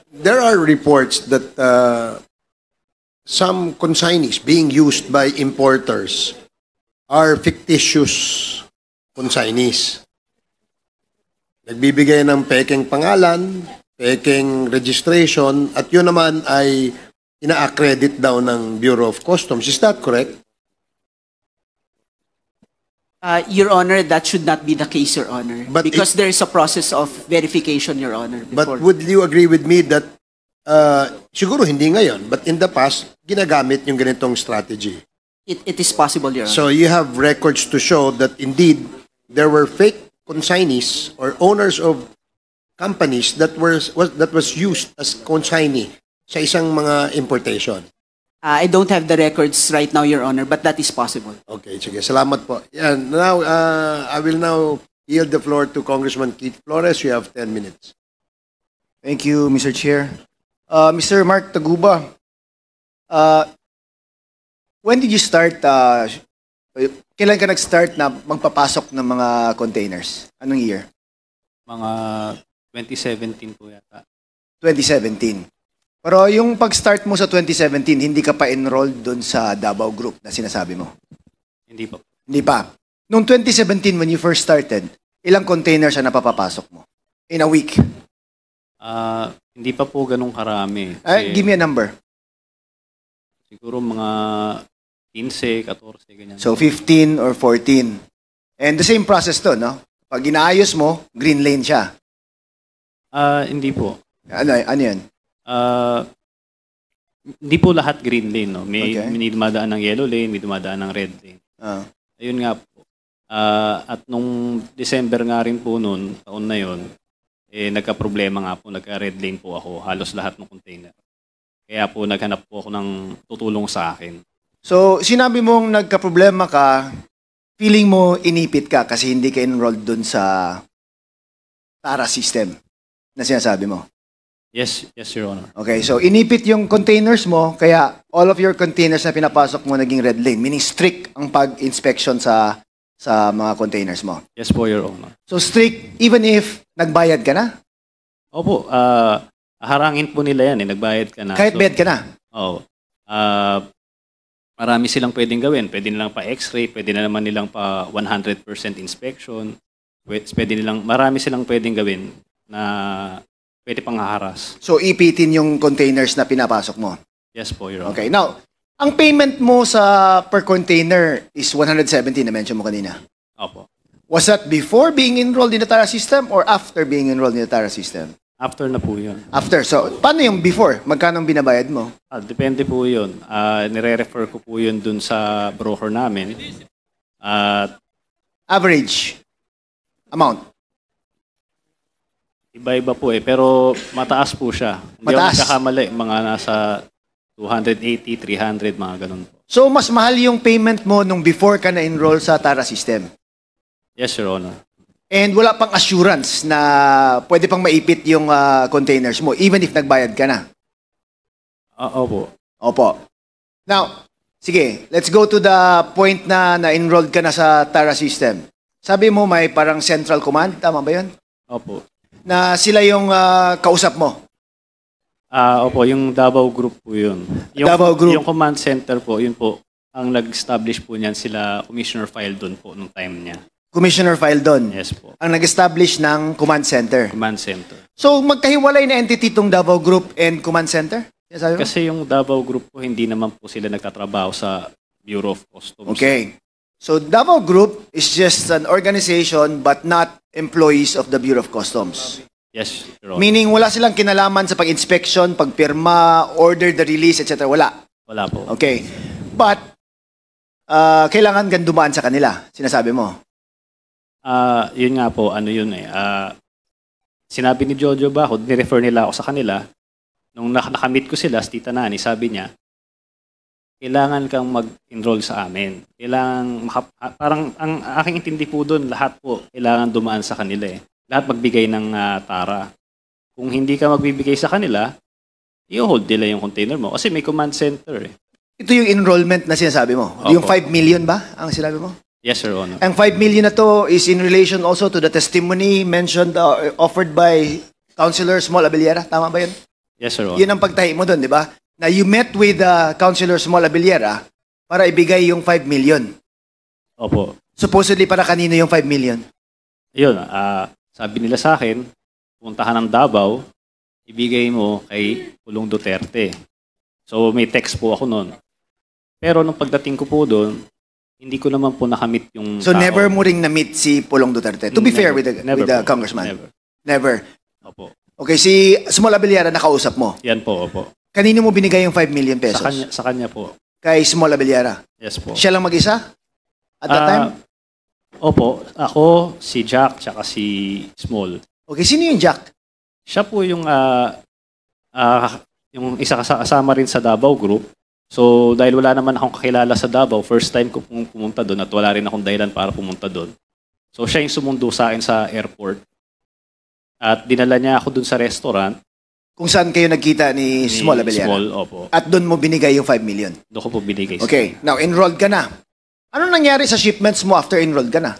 There are reports that some consignees being used by importers are fictitious consignees. Nagbibigay ng pekeng pangalan, pekeng registration, at yun naman ay ina-accredit daw ng Bureau of Customs. Is that correct? Your Honor, that should not be the case, Your Honor. But because there is a process of verification, Your Honor. But would you agree with me that siguro hindi ngayon, but in the past, ginagamit yung ganitong strategy? It is possible, Your Honor. So you have records to show that indeed there were fake consignees or owners of companies that was used as consignee sa isang mga importation. I don't have the records right now, Your Honor, but that is possible. Okay, sige. Salamat po. Yan. Now, I will now yield the floor to Congressman Keith Flores. You have 10 minutes. Thank you, Mr. Chair. Mr. Mark Taguba, when did you start, kailan ka nag-start na magpapasok ng mga containers? Anong year? Mga 2017 po yata. 2017. Pero yung pag-start mo sa 2017, hindi ka pa enrolled doon sa Davao Group na sinasabi mo? Hindi pa. Hindi pa. Noong 2017, when you first started, ilang containers ang napapapasok mo? In a week? Hindi pa po ganun karami. Give me a number. Siguro mga 15, 14, ganyan. So 15 or 14. And the same process to, no? Pag inaayos mo, green lane siya. Hindi po. Ano yan? Hindi po lahat green lane, no? May dumadaan ng yellow lane, may dumadaan ng red lane. Ayun nga po. At nung December nga rin po noon, taon na yon, nagka-problema nga po, nagka-red lane po ako, halos lahat ng container. Kaya po naghanap po ako ng tutulong sa akin. So, sinabi mong nagka-problema ka, feeling mo inipit ka kasi hindi ka enrolled dun sa TARA system na sinasabi mo? Yes, Your Honor. Okay, so inipit yung containers mo, kaya all of your containers na pinapasok mo naging red lane, meaning strict ang pag-inspection sa mga containers mo. Yes po, Your Honor. So strict even if nagbayad ka na? Opo, harangin po nila yan, nagbayad ka na. Kahit bayad ka na? Oo. Marami silang pwedeng gawin. Pwede nilang pa x-ray, pwede na naman nilang pa 100% inspection. Marami silang pwedeng gawin na pwede pang haharas. So ipitin yung containers na pinapasok mo? Yes po, Your Honor. Okay, now, ang payment mo sa per container is 170 na mention mo kanina. Opo. Was that before being enrolled in the TARA system or after being enrolled in the TARA system? After na po yun. After. So, paano yung before? Magkano ang binabayad mo? Depende po yun. Nire-refer ko po yun dun sa broker namin. Average amount? Iba-iba po pero mataas po siya. Hindi ako nagkakamali, mga nasa 280, 300, mga ganun po. So, mas mahal yung payment mo nung before ka na-enroll sa TARA system? Yes, Your Honor. And wala pang assurance na pwede pang maipit yung containers mo, even if nagbayad ka na? Opo. Opo. Now, sige, let's go to the point na na-enrolled ka na sa TARA system. Sabi mo may parang central command, tama ba yun? Opo. Na sila yung kausap mo? Opo, yung Davao Group po yun. Davao Group? Yung command center po, yun po, ang nag-establish po niyan sila, Commissioner File doon po nung time niya. Commissioner File doon? Yes po. Ang nag-establish ng command center? Command center. So, magkahiwalay na entity itong Davao Group and command center? Kasi yung Davao Group po, hindi naman po sila nagtatrabaho sa Bureau of Customs. Okay. So, Davao Group is just an organization but not employees of the Bureau of Customs? Yes, Your Honor. Meaning, wala silang kinalaman sa pag-inspection, pagpirma, order the release, etc. Wala? Wala po. Okay. But, kailangan kang dumaan sa kanila, sinasabi mo? Yun nga po, ano yun sinabi ni Jojo Baho, nirefer nila ako sa kanila. Nung nakamit ko sila, Tita Nani, sabi niya, kailangan kang mag-enroll sa amin. Parang ang aking intindi po doon, lahat po, kailangan dumaan sa kanila Lahat magbigay ng TARA. Kung hindi ka magbibigay sa kanila, i-hold nila yung container mo. Kasi may command center Ito yung enrollment na sinasabi mo? Opo. Yung 5 million ba ang sinabi mo? Yes, Your Honor. Ang 5 million na to is in relation also to the testimony mentioned, offered by Councilor Small Abellera, tama ba yun? Yes, Your Honor. Yun ang pagtahi mo doon, di ba? Na you met with Councilor Small Abellera para ibigay yung 5 million. Opo. Supposedly para kanino yung 5 million? Ayun, sabi nila sa akin, puntahan ng Davao, ibigay mo kay Pulong Duterte. So may text po ako noon. Pero nung pagdating ko po doon, hindi ko naman po nakamit yung So tao. never mo ring na-meet si Pulong Duterte? To be fair with the po. congressman? Never. Never. Opo. Okay, si Small Abellera nakausap mo. Yan po, opo. Kanino mo binigay yung 5 million pesos? Sa kanya po. Kay Small Abellera. Yes po. Siya lang mag-isa? At that time? Opo. Ako, si Jack, tsaka si Small. Okay, sino yung Jack? Siya po yung isa kasama rin sa Davao Group. So, dahil wala naman akong kakilala sa Davao, first time ko pumunta doon at wala rin akong dahilan para pumunta doon. So, siya yung sumundo sa akin sa airport. At dinala niya ako doon sa restaurant. Kung saan kayo nagkita ni Small Abellera? Small, opo. At doon mo binigay yung 5 million? Doon ko po binigay. Okay, now enrolled ka na. Ano nangyari sa shipments mo after enrolled ka na?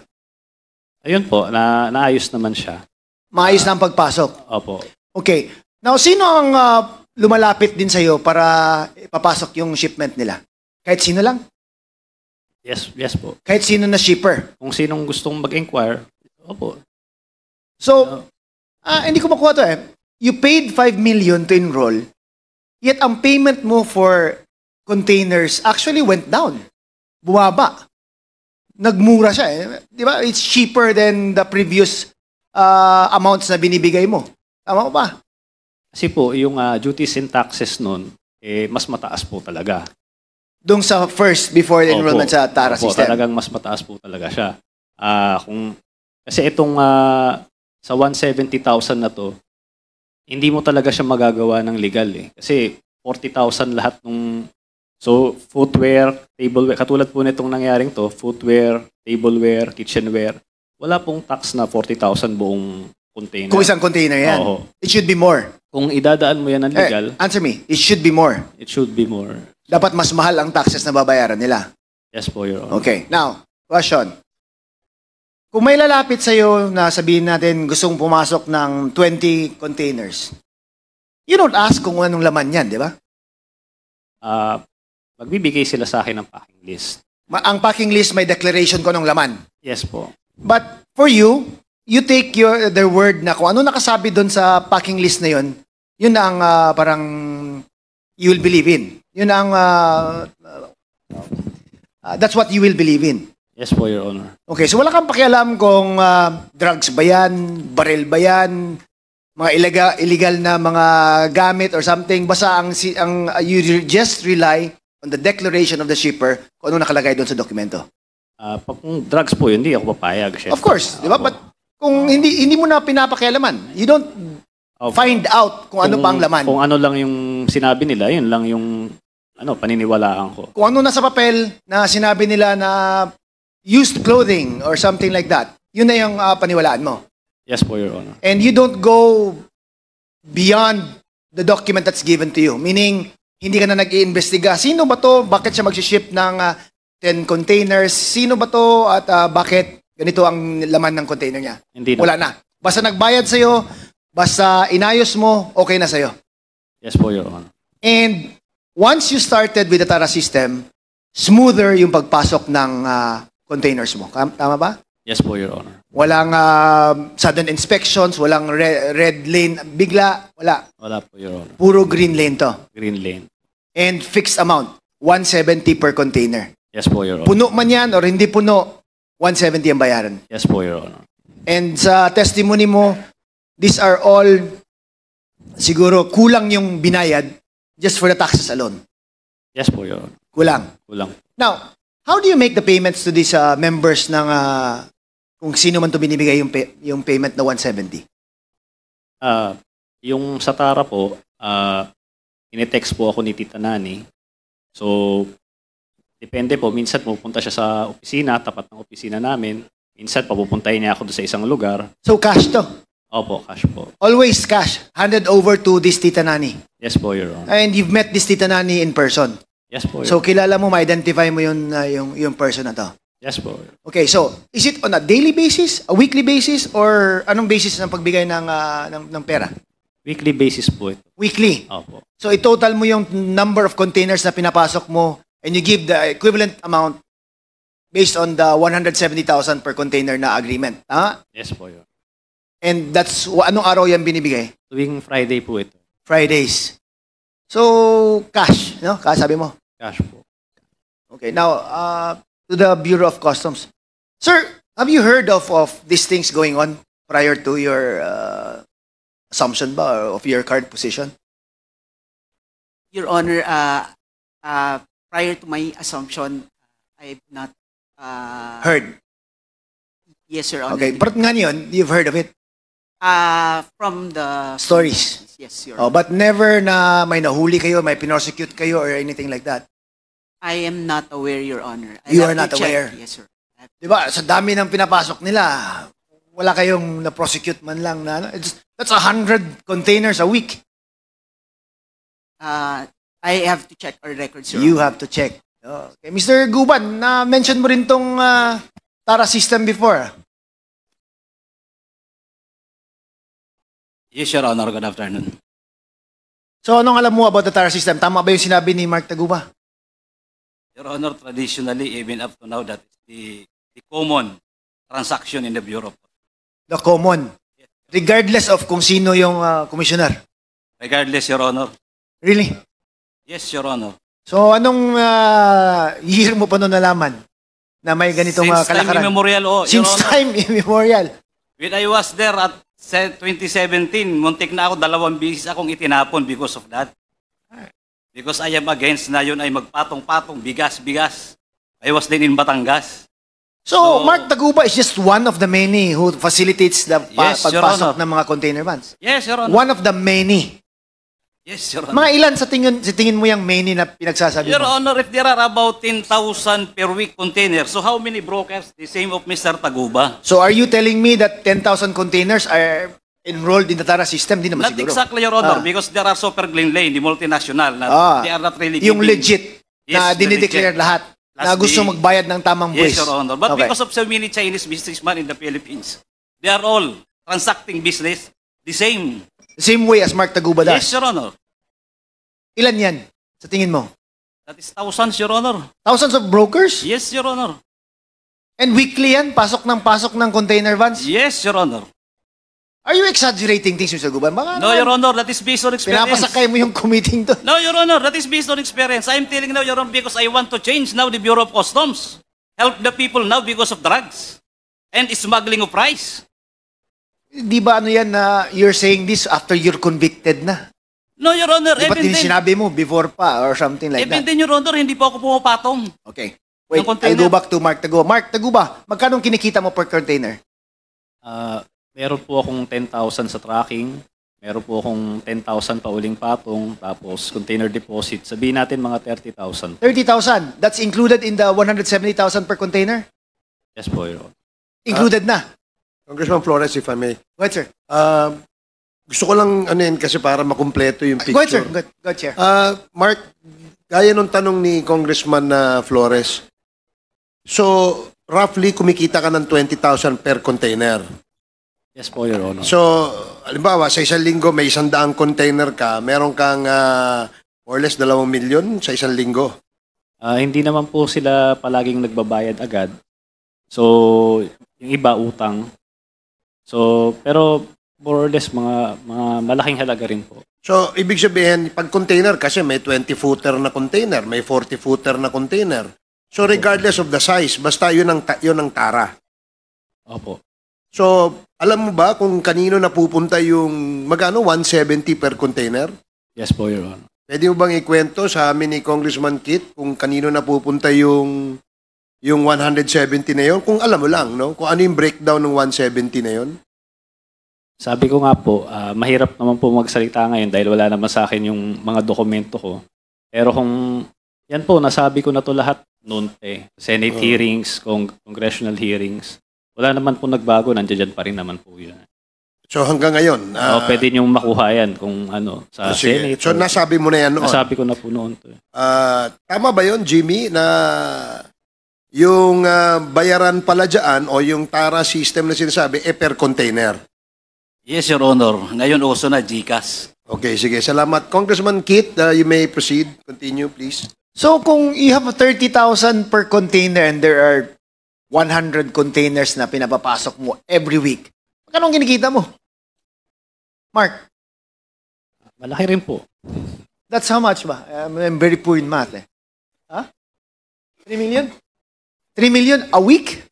Ayun po, naayos naman siya. Maayos na ang pagpasok? Opo. Okay. Now, sino ang lumalapit din sa'yo para ipapasok yung shipment nila? Kahit sino lang? Yes po. Kahit sino na shipper? Kung sinong gustong mag-inquire, opo. So, hindi ko makuha to eh. You paid 5 million to enroll, yet ang payment mo for containers actually went down. Bumaba. Nagmura siya eh. Di ba? It's cheaper than the previous amounts na binibigay mo. Tama ba? Kasi po, yung duties and taxes nun, mas mataas po talaga. Doon sa first, before the enrollment sa TARA Opo, system. talagang mas mataas po talaga siya. Kasi itong sa 170,000 na to, hindi mo talaga siya magagawa ng legal eh. Kasi 40,000 lahat nung... So, footwear, tableware, katulad po nitong nangyaring to, footwear, tableware, kitchenware, wala pong tax na 40,000 buong container. Kung isang container yan. Oo. It should be more. Kung idadaan mo yan ng legal, Answer me. It should be more. it should be more. Dapat mas mahal ang taxes na babayaran nila. Yes po, Your Honor. Okay. Now, question. Kung may lalapit sa'yo na sabihin natin gustong pumasok ng 20 containers, you don't ask kung anong laman yan, di ba? Magbibigay sila sa akin ng packing list. Ang packing list may declaration ko ng laman. Yes po. But for you, you take their word na kung ano nakasabi doon sa packing list na yun, yun na ang parang you will believe in. Yun ang that's what you will believe in. Yes po, Your Honor. Okay, so wala kang pakialam kung drugs ba yan, baril ba yan, mga illegal na mga gamit or something. Basta you just rely on the declaration of the shipper kung ano nakalagay doon sa dokumento. Kung drugs po yun, hindi ako papayag. Syempre. Of course, di ba? But kung hindi mo na pinapakialaman, you don't find out kung ano pa ang laman. Kung ano lang yung sinabi nila, yun lang yung paniniwalaan ko. Kung ano nasa papel na sinabi nila na used clothing or something like that, yun na yung paniwalaan mo. Yes po, Your Honor. And you don't go beyond the document that's given to you. Meaning, hindi ka na nag-iimbestiga. Sino ba to? Bakit siya mag-ship ng 10 containers? Sino ba to? At bakit ganito ang laman ng container niya? Hindi na. Wala na. Basta nagbayad sa'yo, basta inayos mo, okay na sa'yo. Yes po, Your Honor. And once you started with the TARA system, smoother yung pagpasok ng containers mo. Tama ba? Yes po, Your Honor. Walang sudden inspections, walang red lane bigla, wala. Wala po, Your Honor. Puro green lane to. Green lane. And fixed amount, 170 per container. Yes po, Your Honor. Puno man yan or hindi puno, 170 ang bayaran. Yes po, Your Honor. And sa testimony mo, these are all, siguro, kulang yung binayad just for the taxes alone. Yes po, Your Honor. Kulang. Kulang. Now, how do you make the payments to these members ng kung sino man to binibigay yung payment na 170? Yung sa TARA po, inetext po ako ni Tita Nani. So, depende po. Minsan pupunta siya sa opisina, tapat ng opisina namin. Minsan papupuntahin niya ako doon sa isang lugar. So, cash to? Opo, cash po. Always cash. Handed over to this Tita Nani. Yes po, Your Honor. And you've met this Tita Nani in person. Yes po, Your So, kilala mo, ma-identify mo yung person na to. Yes po. Okay, so, is it on a daily basis, a weekly basis, or anong basis ng pagbigay ng pera? Weekly basis po ito. Weekly. Opo. So i-total mo yung number of containers na pinapasok mo and you give the equivalent amount based on the 170,000 per container na agreement. Yes po yun. And that's, anong araw yan binibigay? Tuwing Friday po ito. Fridays. So, cash, no? Cash, sabi mo. Cash po. Okay, now, to the Bureau of Customs. Sir, have you heard of these things going on prior to your assumption ba of your current position? Your Honor, prior to my assumption, I've not... Heard? Yes, Your Honor. Okay, but nga yun, you've heard of it? From the... Stories. Yes, Your Oh, Honor. but never na may nahuli kayo, may pinosecute kayo or anything like that? I am not aware, Your Honor. You I'll are have not to check. aware? Yes, sir. Di ba? Sa dami ng pinapasok nila, wala kayong na-prosecute man lang na, ano? That's 100 containers a week. I have to check our records, Your You Honor. have to check. Okay. Mr. Guban, na-mention mo rin tong Tara system before. Yes, Your Honor. Good afternoon. So, anong alam mo about the Tara system? Tama ba yung sinabi ni Mark Taguba? Your Honor, traditionally, even up to now, that is the common transaction in the Bureau. The common. Regardless of kung sino yung commissioner. Regardless, Your Honor. Really? Yes, Your Honor. So, anong year mo pa noon nalaman na may ganitong Since time kalakaran? immemorial, Your Since Honor. time immemorial. When I was there at 2017, muntik na ako, 2 beses akong itinapon because of that. Because I am against na yun ay magpatong-patong, bigas-bigas. I was then in Batangas. So, So- Mark Taguba is just one of the many who facilitates the Yes, Your pagpasok Honor. ng mga container vans. Yes, Your Honor. One of the many. Yes, Your Honor. Mga ilan sa tingin mo yung many na pinagsasabi Your mo? Honor, if there are about 10,000 per week containers, so how many brokers? The same of Mr. Taguba. So, are you telling me that 10,000 containers are enrolled in the Tara system? Di naman Not siguro. exactly, Your Honor, Ah. because there are Super Green Lane, the multinational, na they are not really Yung giving- legit na Yes, the dinideclare legit. lahat na Plus gusto the- magbayad ng tamang buwis. Yes, Your Honor. But Okay. because of so many Chinese businessmen in the Philippines, they are all transacting business the same. The same way as Mark Taguba does. Yes, Your Honor. Ilan yan sa tingin mo? That is thousands, Your Honor. Thousands of brokers? Yes, Your Honor. And weekly yan? Pasok ng container vans? Yes, Your Honor. Are you exaggerating things, Mr. Guban? Baka No, naman, Your Honor, that is based on experience. pinapasakay mo yung committing to. No, Your Honor, that is based on experience. I'm telling now, Your Honor, because I want to change now the Bureau of Customs. Help the people now because of drugs and smuggling of rice. Di ba ano yan na you're saying this after you're convicted na? No, Your Honor, Di ba even then, sinabi mo before pa or something like even that? then, Your Honor, hindi po ako pumapatong. Okay. Wait, Yung I'll container. go back to Mark Taguba. Mark Taguba, magkano kinikita mo per container? Meron po akong 10,000 sa tracking. Meron po akong 10,000 pa uling patong. Tapos container deposit. Sabihin natin mga 30,000. 30,000. That's included in the 170,000 per container? Yes po, Your Honor. Included na. Congressman Flores, if I may. Go ahead, sir. Gusto ko lang ano yan kasi para makumpleto yung Go ahead, sir. picture. Go ahead, sir. Mark, gaya nung tanong ni Congressman Flores, so roughly kumikita ka ng 20,000 per container. Yes po, Your Honor. So, halimbawa, sa isang linggo may 100 container ka, meron kang more or less 2 milyon sa isang linggo. Hindi naman po sila palaging nagbabayad agad. So, yung iba utang. So, pero more or less mga malaking halaga rin po. So, ibig sabihin, pag container, kasi may 20-footer na container, may 40-footer na container. So, regardless of the size, basta yun ang tara. Opo. So, alam mo ba kung kanino napupunta yung magkano 170 per container? Yes po, Your Honor. Pwede mo bang ikwento sa amin ni Congressman Kit kung kanino napupunta yung 170 na yun? Kung alam mo lang, no? Kung ano yung breakdown ng 170 na yun? Sabi ko nga po, mahirap naman po magsalita ngayon dahil wala naman sa akin yung mga dokumento ko. Pero kung yan po, nasabi ko na to lahat noon Senate hearings, congressional hearings. Wala naman po nagbago, nandiyan pa rin naman po yun. So hanggang ngayon, Pwede niyong makuha yan kung ano, sa sige. Senate. So nasabi mo na yan noon. Nasabi ko na po noon to. Tama ba yun, Jimmy, na yung bayaran pala dyan o yung TARA system na sinasabi, per container? Yes, Your Honor. Ngayon uso na GCash. Okay, sige. Salamat. Congressman Kit, you may proceed. Continue, please. So kung you have 30,000 per container and there are 100 containers na pinapapasok mo every week, magkano ang kinikita mo? Mark, Malaki rin po. that's how much ba? I'm very poor in math eh. Ha? 3 million? 3 million a week?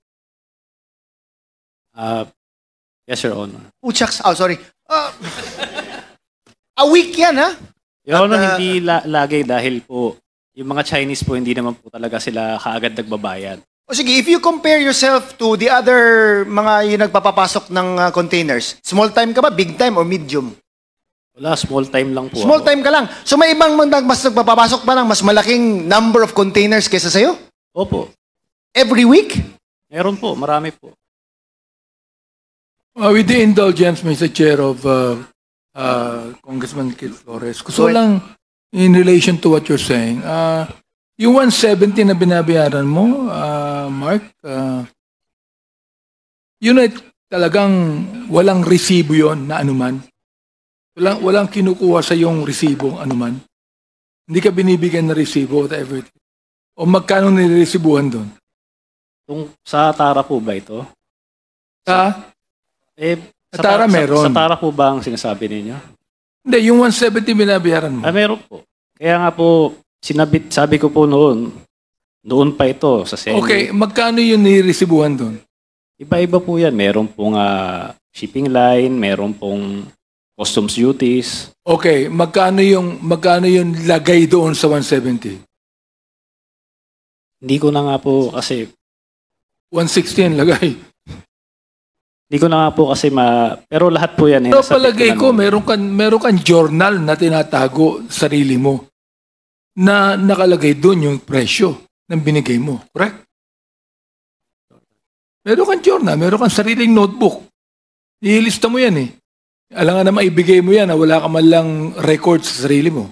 Yes, Your Honor. Uchaks. Oh, sorry. A week yan, ha? Your Honor, hindi lagi dahil po, yung mga Chinese po, hindi naman po talaga sila kaagad nagbabayad. O sige, if you compare yourself to the other mga yung nagpapapasok ng containers, small time ka ba, big time, or medium? Wala, small time lang po Small ako. time ka lang. So may ibang mas nagpapapasok pa ng mas malaking number of containers kesa sa'yo? Opo. Every week? Meron po, marami po. With the indulgence, Mr. Chair of Congressman Kit Flores, gusto lang in relation to what you're saying, yung 170 na binabayaran mo, Mark, yun ay talagang walang resibo yon na anuman. Walang kinukuha sa yung resibo anuman. Hindi ka binibigyan na resibo, whatever. O magkano niresibuhan doon? Sa Tara po ba ito? Sa Tara meron. Sa Tara po ba ang sinasabi ninyo? Hindi, yung 170 binabayaran mo. Meron po. Kaya nga po, sabi ko po noon pa ito sa Senate. Okay, magkano yung niresibuhan doon? Iba-iba po yan. Meron pong shipping line, meron pong customs duties. Okay, magkano yung lagay doon sa 170? Hindi ko na nga po kasi 160 ang lagay. Hindi ko na nga po kasi pero lahat po yan. Pero palagay ko, meron kang journal na tinatago sa sarili mo na nakalagay doon yung presyo ng binigay mo. Correct? Meron kang journal, meron kang sariling notebook. Ilista mo yan eh. Alangan na maibigay mo yan na wala ka man lang record sa sarili mo.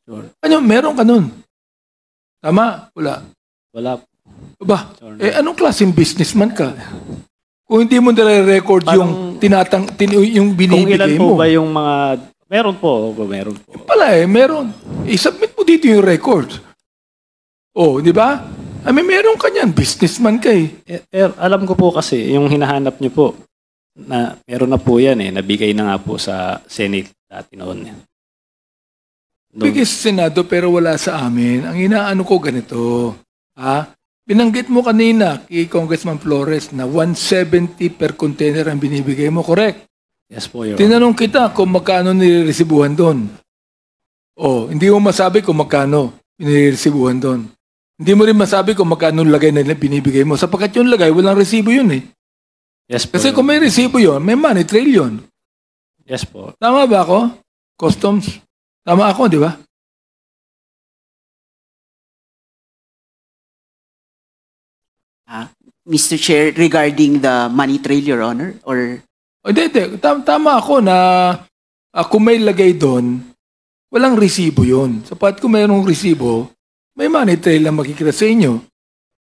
Sure. Ano, meron ka nun. Tama? Wala. Wala. Ba? Sure. Anong klaseng businessman ka? Kung hindi mo nare-record yung yung Kung binibigay ilan po mo. ba yung mga... Meron po. Pala meron. I-submit mo dito yung record. Oh, di ba? Meron ka niyan. Businessman ka eh. Alam ko po kasi, yung hinahanap niyo po, na meron na po yan eh. Nabigay na nga po sa Senate dati noon. Bigay sa Senado pero wala sa amin. Ang inaano ko ganito. Binanggit mo kanina kay Congressman Flores na 170 per container ang binibigay mo. Correct? Yes po, Your Honor. Tinanong kita kung magkano niresibuhan doon. Oh, hindi mo masabi kung magkano niresibuhan doon. Hindi mo rin masabi kung magkano lagay na binibigay mo. Sapagkat yung lagay, walang resibo yun eh. Yes po. Kasi kung may resibo yun, may money trail yun. Yes po. Tama ba ako? Customs? Tama ako, di ba? Mr. Chair, regarding the money trail, Your Honor, or... Hindi. Tama ako na kung may lagay doon, walang resibo yun. Sapat kung mayroong resibo, may money trail na makikita sa inyo.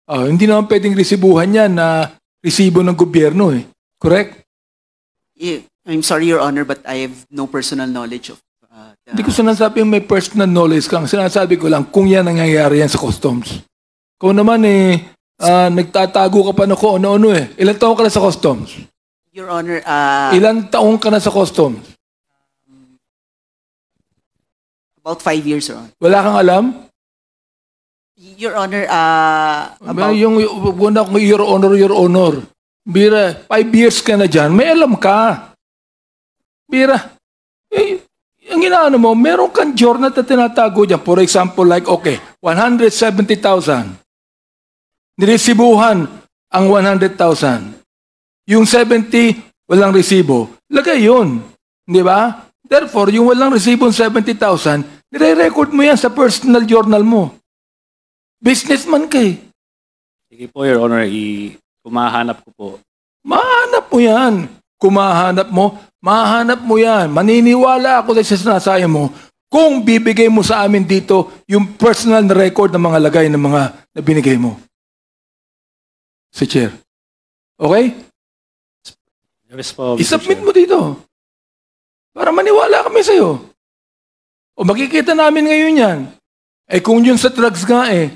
Hindi naman pwedeng resibuhan yan na resibo ng gobyerno eh. Correct? I'm sorry, Your Honor, but I have no personal knowledge of Hindi ko sinasabi yung may personal knowledge kang. Sinasabi ko lang kung yan nangyayari yan sa customs. Kung naman nagtatago ka pa na kung ano-ano eh. Ilan taong ka na sa customs? Your Honor, Ilan taong ka na sa customs? about 5 years, Your Honor. Wala kang alam? Your Honor, Yung una kong your honor. Bira, 5 years ka na dyan, may alam ka. Bira, ang inaano mo, meron kang journal na tinatago dyan. For example, like, okay, 170,000. Niresibuhan ang 100,000. Yung 70, walang resibo. Lagay yun. Di ba? Therefore, yung walang resibo 70,000, nire-record mo yan sa personal journal mo. Businessman ka eh. Sige po, Your Honor, kumahanap ko po. Mahanap mo yan. Mahanap mo yan. Maniniwala ako sa sinasabi mo kung bibigay mo sa amin dito yung personal na record ng mga lagay ng mga na binigay mo. Si Chair. Okay? Yes po, Mr. I-submit Chair. mo dito. Para maniwala kami sa'yo. O makikita namin ngayon yan. Eh kung yun sa drugs nga eh.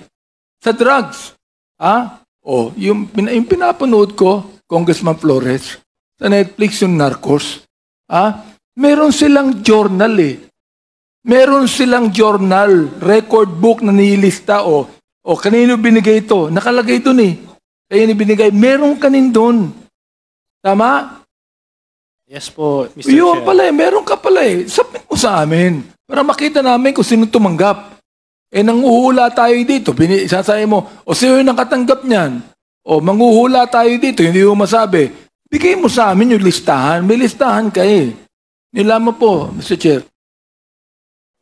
Sa drugs. O, yung pinapanood ko, Congressman Flores, sa Netflix yung Narcos. Meron silang journal eh. Meron silang journal, record book na nilista o kanino binigay ito? Nakalagay doon eh. Kaya binigay. Meron kanin doon. Tama? Yes po, Mr. Yun Chair. pala eh, meron ka pala eh. Submit mo sa amin. Para makita namin kung sino tumanggap. Eh, nanguhula tayo dito. Sasabi mo, o sino yung nakatanggap niyan? O, manguhula tayo dito, hindi mo masabi. Bigay mo sa amin yung listahan. May listahan ka eh. Nilaman po, Mr. Chair.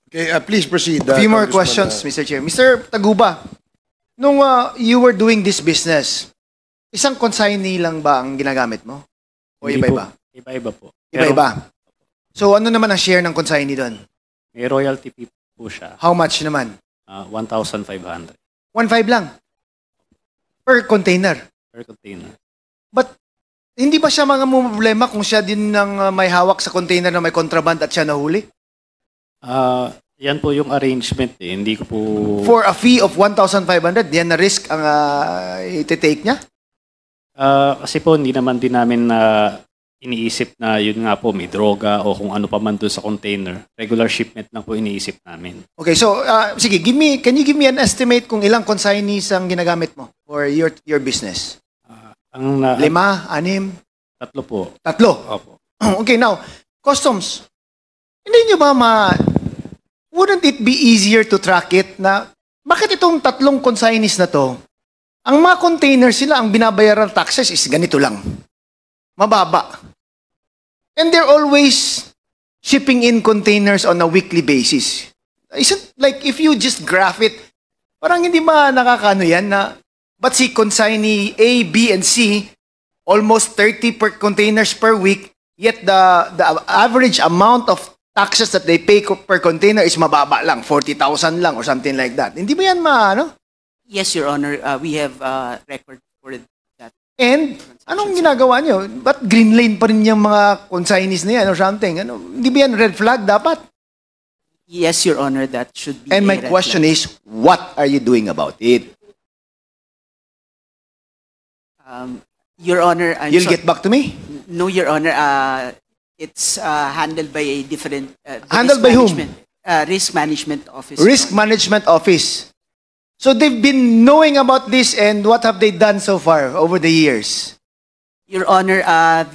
Okay, please proceed. A few more Congressman, questions, Mr. Chair. Mr. Taguba, nung you were doing this business, isang consignee lang ba ang ginagamit mo? O Hindi iba-iba? po. Iba-iba po. Pero Iba-iba. So ano naman ang share ng consignee doon? may royalty fee po siya. How much naman? 1,500 1.5 lang. Per container. per container. But hindi ba siya mga problema kung siya din ng may hawak sa container na may contraband at siya nahuli? Yan po yung arrangement eh. Hindi ko po... For a fee of 1,500, yan na risk ang iti-take niya? Kasi po, hindi naman din namin iniisip na yun nga po, may droga o kung ano pa man doon sa container. Regular shipment lang po iniisip namin. Okay, so sige, can you give me an estimate kung ilang consignees ang ginagamit mo for your business? Ang 5, 6, 3 po. 3. Opo. Okay, now, customs. Hindi nyo ba wouldn't it be easier to track it na bakit itong 3 consignees na to, ang mga containers sila, ang binabayaran taxes is ganito lang. Mababa. And they're always shipping in containers on a weekly basis. Isn't like if you just graph it, parang hindi ba nakakano yan na but si consignee A, B, and C, almost 30 per containers per week, yet the average amount of taxes that they pay per container is mababa lang, 40,000 lang or something like that. Hindi ba yan Yes, Your Honor. We have record for that. And anong ginagawa niyo? Ba't green lane pa rin yung mga consignees na yan or something? Hindi ba yan red flag dapat? Yes, Your Honor. That should be And a my red question flag. is, what are you doing about it? Your Honor, I'm You'll sorry. get back to me? No, Your Honor. It's handled by a different... the Handled risk by whom? management- Risk Management Office. Risk Management Office. So they've been knowing about this and what have they done so far over the years? Your Honor,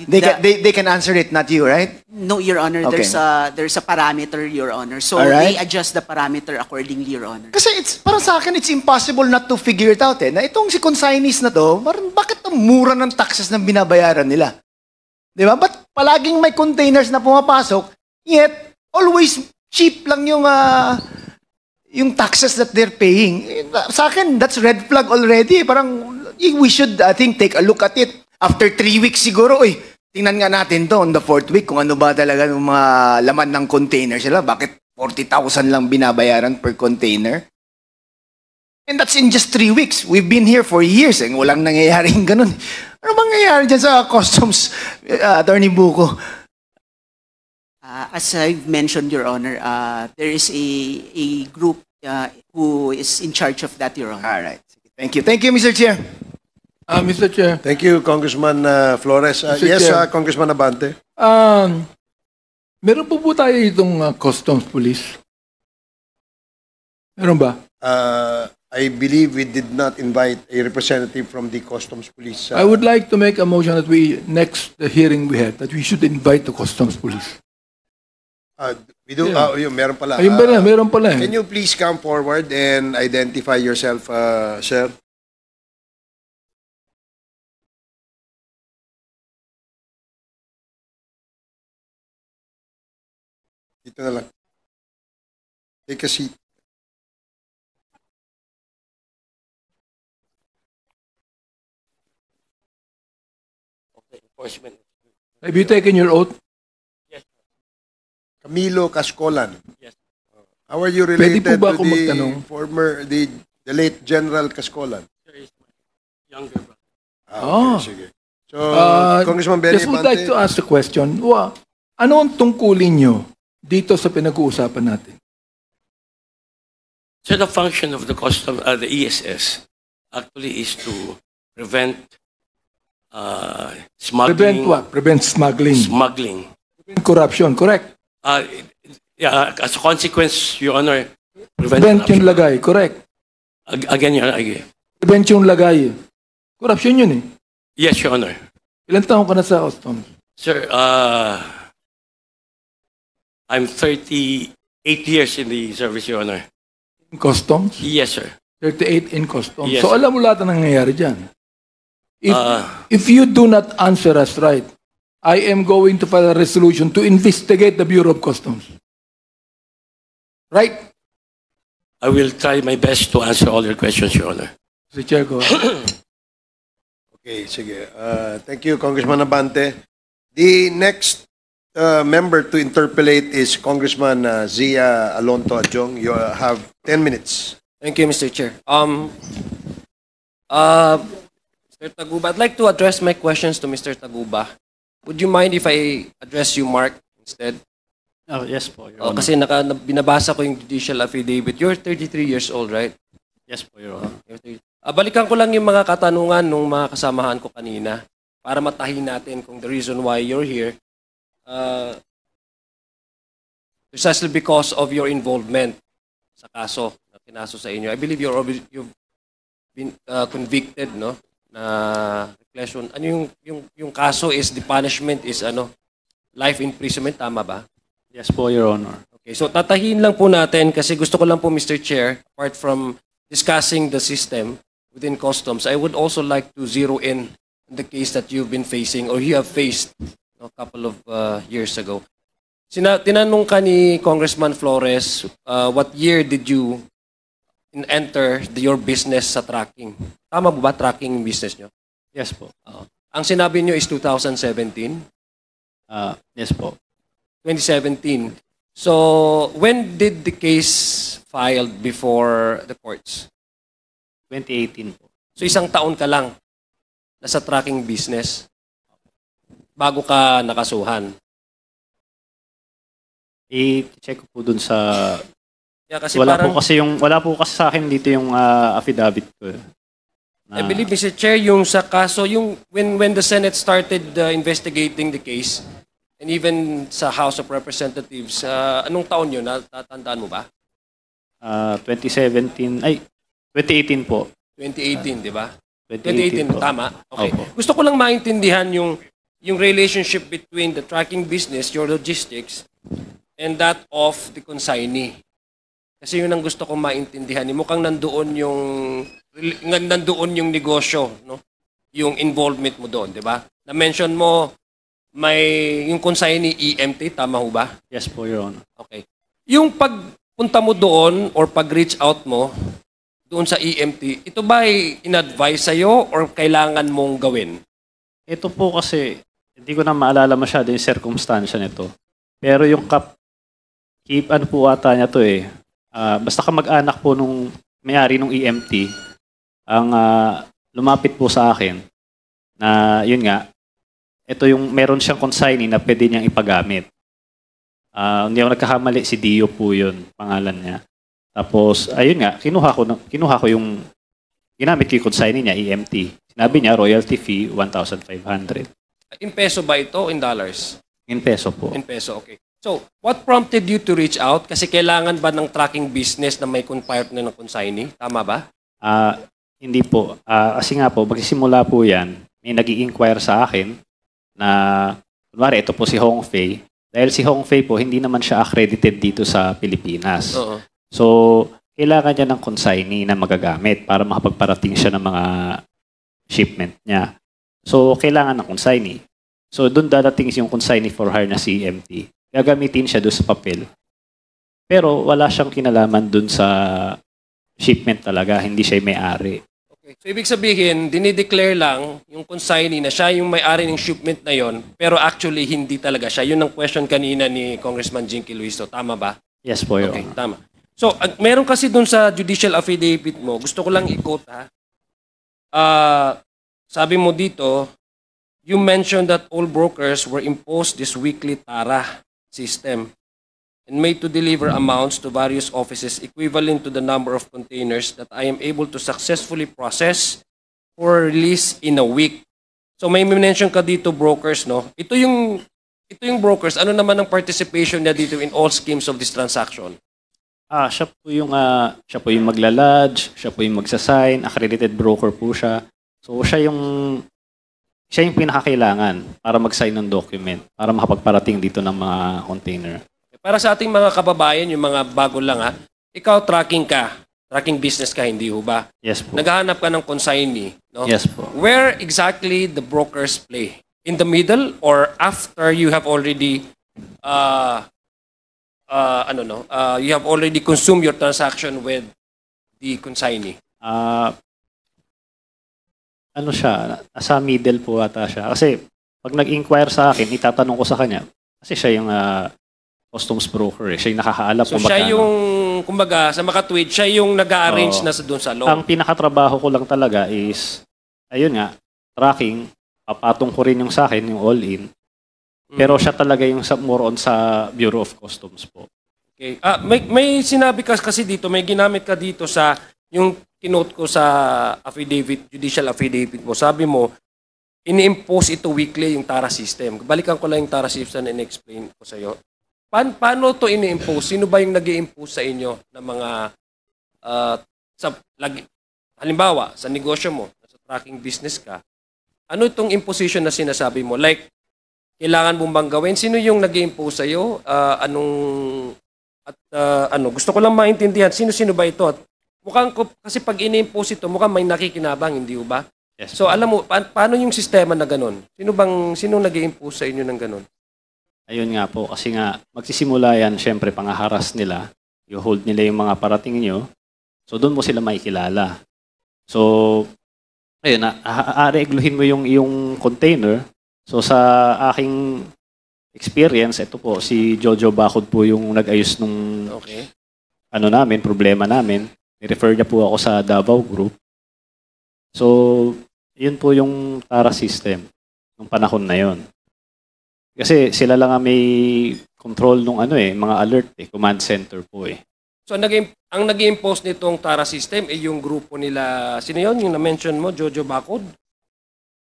They can answer it, not you, right? no, Your Honor. Okay. There's a parameter, Your Honor. So Alright. they adjust the parameter accordingly, Your Honor. Kasi parang sa akin, it's impossible not to figure it out na itong si consignees na to, bakit ang mura ng taxes na binabayaran nila? Di ba? Ba't palaging may containers na pumapasok, yet always cheap lang yung taxes that they're paying? Sa akin, that's red flag already. Parang we should, I think, take a look at it. After 3 weeks siguro, tingnan nga natin to on the 4th week kung ano ba talaga yung mga laman ng container sila. Bakit 40,000 lang binabayaran per container? And that's in just 3 weeks. We've been here for years and walang nangyayaring ganun. Ano bang nangyayari dyan sa customs, Attorney Buko? As I've mentioned, Your Honor, there is a group who is in charge of that, Your Honor. All right. Thank you. Thank you, Mr. Chair. Mr. Chair. Thank you, Congressman Flores. Mr. Yes, Chair. Congressman Abante. Meron po tayo itong Customs Police? Meron ba? I believe we did not invite a representative from the Customs Police. I would like to make a motion that next hearing we had, that we should invite the Customs Police. We do. Yeah. Yun, meron pala. Ayun pala, meron pala. Can you please come forward and identify yourself, sir? Dito na lang. Take a seat. Have you taken your oath? Camilo Cascolan. Yes. How are you Pwede related po ba to ako magtanong? the late General Cascolan? Ah. Okay, sige. So, Congressman Benny Just would like to ask the question, ano ang tungkulin nyo dito sa pinag-uusapan natin? So the function of the the ESS actually is to prevent smuggling. Prevent what? Prevent smuggling. Smuggling. Prevent corruption, correct? Yeah, as a consequence, Your Honor, Prevent yung lagay, correct? Again, Your Honor. Prevent yung lagay. Corruption yun eh. Yes, Your Honor. Ilan taon ka na sa customs? Sir, I'm 38 years in the service, Your Honor. In customs? Yes, sir. 38 in customs. Yes. So alam mo lahat ang nangyayari dyan. If you do not answer us right, I am going to file a resolution to investigate the Bureau of Customs. Right? I will try my best to answer all your questions, Your Honor. Mr. Chair, go ahead. Okay, sige. Thank you, Congressman Abante. The next member to interpolate is Congressman Zia Alonto Adjong. You have 10 minutes. Thank you, Mr. Chair. Mr. Taguba, I'd like to address my questions to Mr. Taguba. Would you mind if I address you, Mark, instead? Oh, yes po, Your Honor. Kasi binabasa ko yung judicial affidavit. You're 33 years old, right? Yes po, Your Honor. Balikan ko lang yung mga katanungan ng mga kasamahan ko kanina para matahin natin kung the reason why you're here. Precisely because of your involvement sa kaso na kinaso sa inyo. I believe you've been convicted, no? Na reclusion. Ano yung kaso is the punishment is life imprisonment, tama ba? Yes po, Your Honor. Okay, so tatahin lang po natin kasi gusto ko lang po, Mr. Chair, apart from discussing the system within customs, I would also like to zero in the case that you've been facing or you have faced a couple of years ago. Tinanong ka ni Congressman Flores, what year did you enter your business sa tracking? Tama ba tracking business nyo? Yes po. Ang sinabi nyo is 2017? Yes po. 2017. So, when did the case filed before the courts? 2018 po. So, isang taon ka lang nasa tracking business bago ka nakasuhan. I-check ko po dun sa... Yeah, kasi wala parang, po kasi sa akin dito yung affidavit ko. I believe, Mr. Chair, yung sa kaso, yung when the Senate started investigating the case, and even sa House of Representatives, anong taon yun? Natatandaan mo ba? 2018 po. 2018, di ba? 2018 po. Tama? Okay. Opo. Gusto ko lang maintindihan yung relationship between the tracking business, your logistics, and that of the consignee. Kasi yun ang gusto kong maintindihan. Mukhang nandoon yung negosyo, no? Yung involvement mo doon, di ba? Na-mention mo, yung consignee EMT, tama ho ba? Yes po, Your Honor. Okay. Yung pagpunta mo doon or pag-reach out mo doon sa EMT, ito ba ay in-advise sa'yo or kailangan mong gawin? Ito po kasi, hindi ko na maalala masyado yung circumstansya nito. Pero yung ano po ata niya to eh. Basta kamag-anak po nung may-ari nung EMT, ang lumapit po sa akin na yun nga, ito yung meron siyang consignee na pwede niyang ipagamit. Hindi ako nagkakamali, si Dio po yun, pangalan niya. Tapos, ayun nga, kinuha ko yung ginamit ko yung consignee niya, EMT. Sinabi niya, royalty fee, 1,500. In peso ba ito? In dollars? In peso po. In peso, okay. So, what prompted you to reach out? Kasi kailangan ba ng tracking business na may partner ng consignee? Tama ba? Hindi po. Kasi nga po, magsisimula po yan, may nag-i-inquire sa akin na, kunwari, ito po si Hong Fei. Dahil si Hong Fei po, hindi naman siya accredited dito sa Pilipinas. Oo. So, kailangan niya ng consignee na magagamit para makapagparating siya ng mga shipment niya. So, kailangan ng consignee. So, doon dadating yung consignee for hire na si EMT. Gagamitin siya doon sa papel. Pero wala siyang kinalaman doon sa shipment talaga. Hindi siya may-ari. Okay. So, ibig sabihin, dinideclare lang yung consignee na siya yung may-ari ng shipment na yon, pero actually, hindi talaga siya. Yun ang question kanina ni Congressman Jinky Luiso. Tama ba? Yes po, Your Okay, Honor. tama. So, meron kasi doon sa judicial affidavit mo, gusto ko lang i-quote ha. Sabi mo dito, you mentioned that all brokers were imposed this weekly TARA system and made to deliver amounts to various offices equivalent to the number of containers that I am able to successfully process for release in a week. So may mention ka dito brokers, no? Ito yung brokers, ano naman ang participation niya dito in all schemes of this transaction? Siya po yung magla-lodge, siya po yung magsasign, accredited broker po siya. So siya yung pinakakailangan para mag-sign ng document, para makapagparating dito ng mga container. Para sa ating mga kababayan, yung mga bago lang ha, ikaw tracking business ka, hindi ho ba? Yes po. Naghahanap ka ng consignee, no? Yes po. Where exactly the brokers play? In the middle or after you have already you have already consumed your transaction with the consignee? Sa middle po ata siya. Kasi pag nag-inquire sa akin, itatanong ko sa kanya, kasi siya yung customs broker. Siya yung nakakaalam So siya yung, kumbaga, sa makatweet, siya yung nag-arrange na doon sa loob. Ang pinakatrabaho ko lang talaga is, ayun nga, tracking, papatong ko rin yung sa akin, yung all-in. Pero siya talaga yung more on sa Bureau of Customs po. Okay. May sinabi ka kasi dito, may ginamit ka dito sa, yung kinote ko sa affidavit, judicial affidavit mo. Sabi mo, ini-impose ito weekly yung TARA system. Balikan ko lang yung TARA system and explain ko sa iyo. Paano to ini-impose? Sino ba yung nag-i-impose sa inyo ng mga halimbawa, sa negosyo mo, sa tracking business ka, ano itong imposition na sinasabi mo? Like, kailangan mong bang gawin? Sino yung nag-i-impose sa iyo? Gusto ko lang maintindihan, sino-sino ba ito? At mukhang, kasi pag ini-impose ito, mukhang may nakikinabang, hindi ba? Yes. So, alam mo, paano yung sistema na ganun? Sino nag-i-impose sa inyo ng ganun? Ayun nga po, kasi nga, magsisimula yan, syempre, pangaharas nila. I-hold nila yung mga parating nyo. So, doon mo sila makikilala. So, ayun, aaregluhin mo yung iyong container. So, sa aking experience, ito po, si Jojo Bacod po yung nag-ayos nung problema namin. I-refer niya po ako sa Davao Group. So, yun po yung TARA system nung panahon na yon. Kasi sila lang ang may control nung mga alert command center po eh. So ang nag-impose nitong TARA system ay yung grupo nila, sino yun? Yung na-mention mo, Jojo Bacod?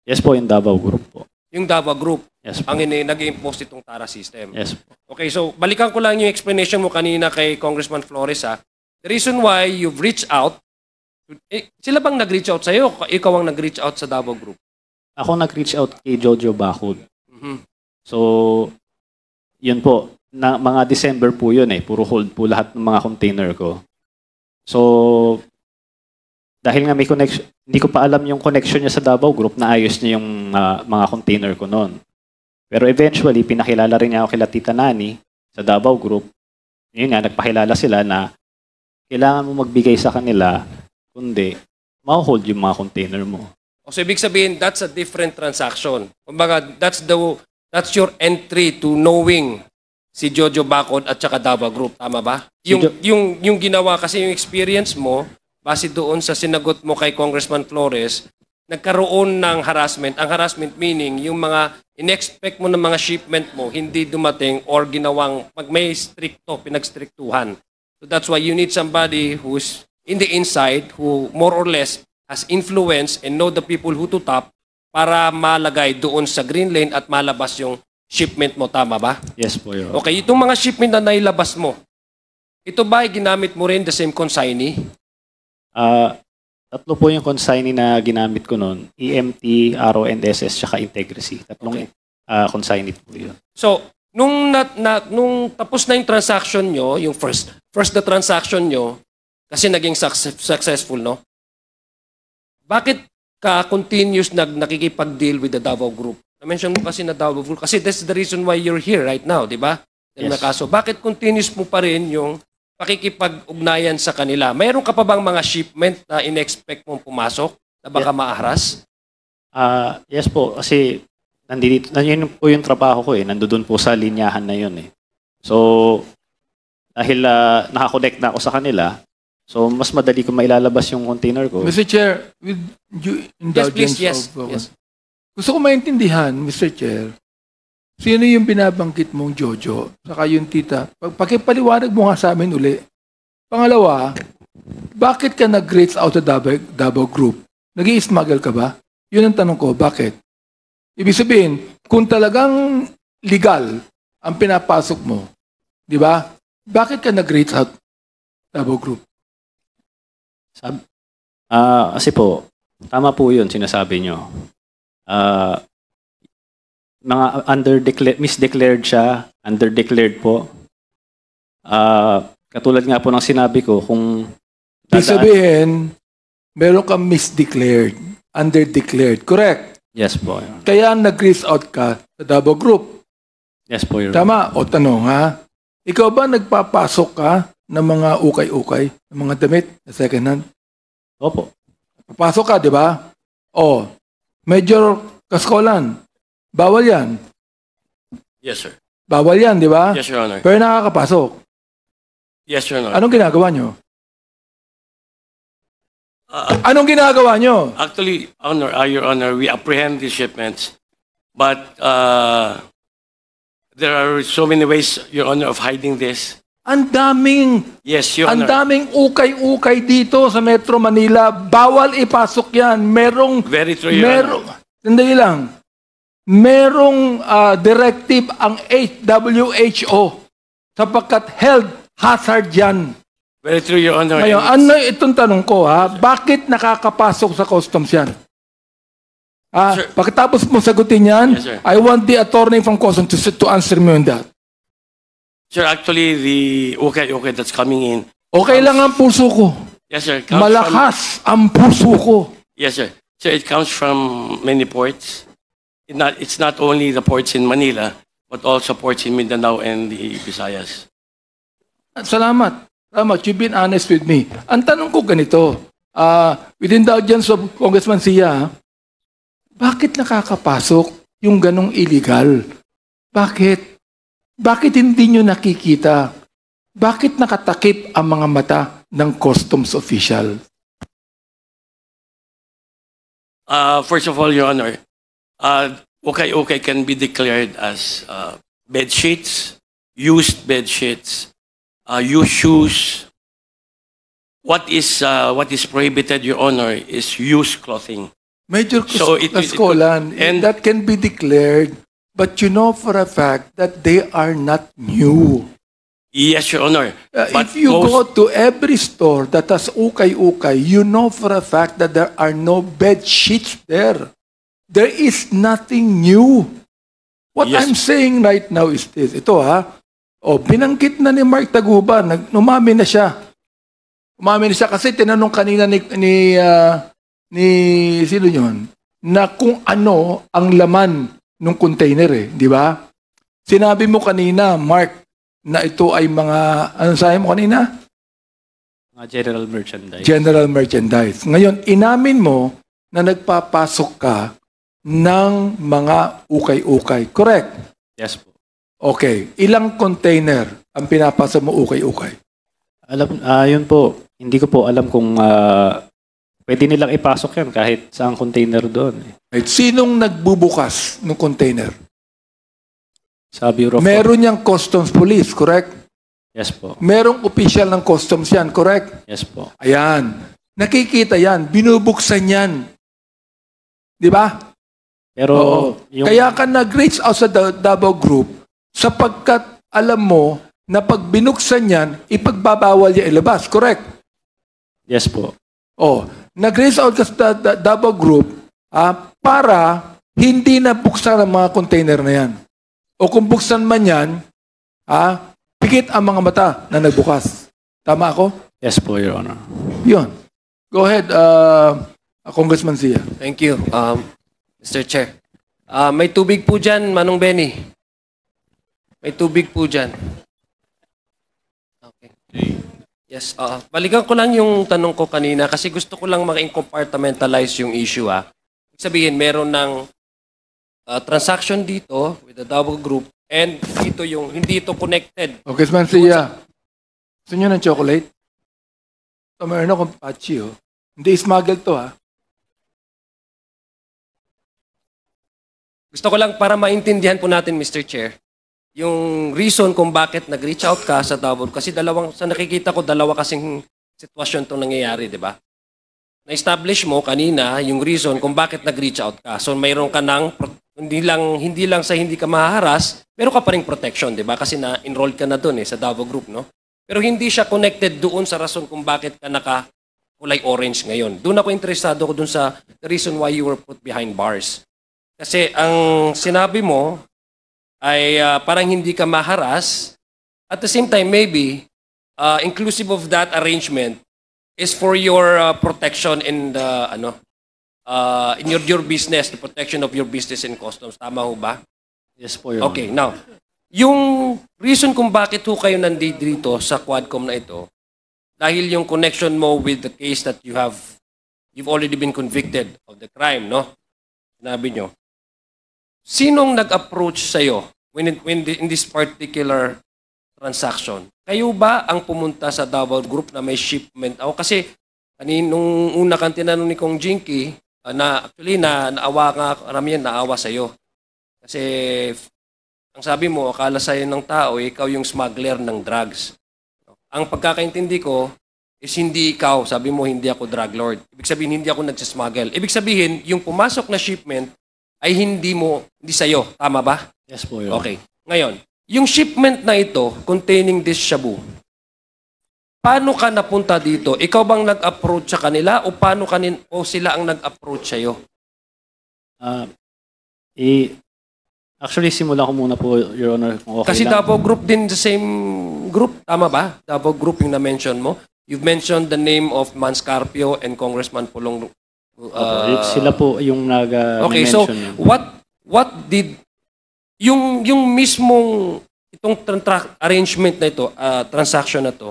Yes po, yung Davao Group po. Yung Davao Group, yes po. Ang nag-impose nitong TARA system. Yes po. Okay, so balikan ko lang yung explanation mo kanina kay Congressman Flores ha. The reason why you've reached out, sila bang nag-reach out sa'yo? Ikaw ang nag-reach out sa Davao Group? Ako nag-reach out kay Jojo Bacod. Mm-hmm. So, yun po. Mga December po yun eh. Puro hold po lahat ng mga container ko. So, dahil nga may connection, hindi ko pa alam yung connection niya sa Davao Group, naayos niya yung mga container ko noon. Pero eventually, pinakilala rin niya ako kila Tita Nani sa Davao Group. Yun nga, nagpakilala sila na kailangan mo magbigay sa kanila, kundi ma-hold yung mga container mo. So, ibig sabihin, that's a different transaction. Kumbaga, that's your entry to knowing si Jojo Bacod at saka Davao Group. Tama ba? Yung ginawa kasi yung experience mo, base doon sa sinagot mo kay Congressman Flores, nagkaroon ng harassment. Ang harassment meaning, yung mga in-expect mo ng mga shipment mo, hindi dumating or ginawang, pag may pinagstriktuhan. So that's why you need somebody who's in the inside, who more or less has influence and know the people who to tap para malagay doon sa green lane at malabas yung shipment mo. Tama ba? Yes po, Your Honor. Okay, itong mga shipment na nailabas mo, ito ba ay ginamit mo rin the same consignee? Tatlo po yung consignee na ginamit ko noon. EMT, RONSS, tsaka Integrity. Tatlong consignee po yun. So, nung tapos na yung transaction nyo, yung first na transaction nyo, kasi naging successful, no? Bakit ka continuous nakikipag-deal with the Davao Group? Na-mention mo kasi na Davao Group. Kasi that's the reason why you're here right now, di ba? Yes. Kaso, bakit continuous mo pa rin yung pakikipag-ugnayan sa kanila? Mayroon ka pa bang mga shipment na in-expect mong pumasok na baka maahras? Yes po, kasi nandiyan po yung trabaho ko eh. Nandoon po sa linyahan na yun eh. So, dahil nakakonect na ako sa kanila, so mas madali ko mailalabas yung container ko. Mr. Chair, with due indulgence Yes. Gusto ko maintindihan, Mr. Chair, sino yung binabanggit mong Jojo, saka yung tita. Pakipaliwanag mo nga sa amin uli. Pangalawa, bakit ka nag-rates out sa Davao Group? Nag-i-smuggle ka ba? Yun ang tanong ko, bakit? Ibig sabihin, kung talagang legal ang pinapasok mo, di ba? Bakit ka nag-rates out Davao Group? Kasi po, tama po yun, sinasabi nyo. Mga misdeclared siya, underdeclared po. Katulad nga po ng sinabi ko, kung Ibig sabihin, meron kang misdeclared, underdeclared, correct? Yes po. Kaya nag-raise out ka sa Davao Group. Yes po, Your Tama? Honor. O tanong ha? Ikaw ba nagpapasok ka ng mga ukay-ukay, ng mga damit na second hand? Opo. Papasok ka, di ba? O, Major Kaskolan, bawal yan. Yes, sir. Bawal yan, di ba? Yes, Your Honor. Pero nakakapasok. Yes, Your Honor. Anong ginagawa nyo? Anong ginagawa nyo? Actually, Your Honor, we apprehend these shipments, but there are so many ways, Your Honor, of hiding this. Ang daming, Yes, Your ang Honor. daming ukay-ukay dito sa Metro Manila. Bawal ipasok yan. Merong, Very true, Your Honor. sandali lang. Merong directive ang WHO sapagkat health hazard yan. Very true, Your Honor. Ngayon, And ano itong tanong ko ha? Bakit nakakapasok sa customs yan? Sir. Pagkatapos mo sagutin yan, Yes, sir. I want the attorney from customs to answer me on that. Sir, actually, the okay that's coming in. Okay lang ang puso ko. Yes, sir. Comes Malakas ang puso ko. Yes, sir. Sir, it comes from many ports. It's not only the ports in Manila, but also ports in Mindanao and the Visayas. Salamat. Salamat. You've been honest with me. Ang tanong ko ganito, within the audience of Congressman Sia, bakit nakakapasok yung ganong illegal? Bakit? Bakit hindi nyo nakikita? Bakit nakatakip ang mga mata ng customs official? First of all, Your Honor, okay can be declared as bed sheets, used bed sheets, used shoes. What is prohibited, Your Honor, is used clothing. Major So it- Kaskolan, and- that can be declared, but you know for a fact that they are not new. Yes, Your Honor. But If you most- go to every store that has ukay-ukay, you know for a fact that there are no bed sheets there. There is nothing new. What Yes. I'm saying right now is this. Ito ha. O, binanggit na ni Mark Taguban. Umamin na siya. Umamin na siya kasi tinanong kanina ni sino yun? Na kung ano ang laman ng container eh. Di ba? Sinabi mo kanina, Mark, na ito ay mga, ano sabi mo kanina? Mga general merchandise. General merchandise. Ngayon, inamin mo na nagpapasok ka ng mga ukay-ukay. Correct? Yes po. Okay. Ilang container ang pinapasok mo ukay-ukay? Yun po, hindi ko po alam kung pwede nilang ipasok yan kahit saang container doon. Right. Sinong nagbubukas ng container? Sa Bureau of Meron niyang customs police, correct? Yes po. Merong official ng customs yan, correct? Yes po. Ayan. Nakikita yan. Binubuksan yan. Di ba? Pero Oo. yung Kaya ka nag-reach out sa Davao Group sapagkat alam mo na pag binuksan yan, ipagbabawal niya ilabas. Correct? yes po. Oh, nag-reach out ka sa Davao Group para hindi na buksan ang mga container na yan. O kung buksan man yan, pikit ang mga mata na nagbukas. Tama ako? Yes po, Your Honor. Yun. Go ahead, Congressman Sia. Thank you, Mr. Chair. May tubig po dyan, Manong Benny. May tubig po dyan. Okay. Yes, balikan ko lang yung tanong ko kanina kasi gusto ko lang maka-compartmentalize yung issue. Ibig sabihin, meron ng transaction dito with the Davao Group and dito yung hindi ito connected. Congressman Sia, gusto nyo ng chocolate? Ito, meron akong patchy, oh. Hindi smuggle to, ha? Gusto ko lang para maintindihan po natin, Mr. Chair, yung reason kung bakit nag-reach out ka sa Davao. Kasi sa nakikita ko, dalawa kasing sitwasyon itong nangyayari, di ba? Na-establish mo kanina yung reason kung bakit nag-reach out ka. So mayroon ka ng, hindi lang sa hindi ka mahaharas, meron ka pa ring protection, di ba? Kasi na-enrolled ka na doon sa Davao Group, no? Pero hindi siya connected doon sa rason kung bakit ka kulay orange ngayon. Doon ako interesado ko doon sa the reason why you were put behind bars. Kasi ang sinabi mo ay parang hindi ka maharas. At the same time, maybe, inclusive of that arrangement, is for your protection in the, in your business, the protection of your business and customs. Tama ho ba? Yes po, Your Okay, Honor. now, yung reason kung bakit ho kayo nandito dito sa Quadcom na ito, dahil yung connection mo with the case that you've already been convicted of the crime, no? Sinabi nyo. Sinong nag-approach sa'yo in this particular transaction? Kayo ba ang pumunta sa Davao Group na may shipment? Kasi nung una kang tinanong ni Kong Jinky, naawa nga, karamihan naawa sa'yo. Kasi ang sabi mo, akala sa'yo ng tao, ikaw yung smuggler ng drugs. Ang pagkakaintindi ko is hindi ikaw. Sabi mo, hindi ako drug lord. Ibig sabihin, hindi ako nagsismuggle. Ibig sabihin, yung pumasok na shipment ay hindi sa'yo. Tama ba? Yes po, Your Honor. Okay. Ngayon, yung shipment na ito containing this shabu, paano ka napunta dito? Ikaw bang nag-approach sa kanila o sila ang nag-approach sa'yo? Actually, simulan ko muna po, Your Honor, kung okay Kasi lang. Davao Group din, the same group. Tama ba? Davao Group yung na-mention mo. You've mentioned the name of Manscarpio and Congressman Pulong. Sila po yung Okay, so nag-mention. what did yung mismong itong arrangement na ito, transaction na to.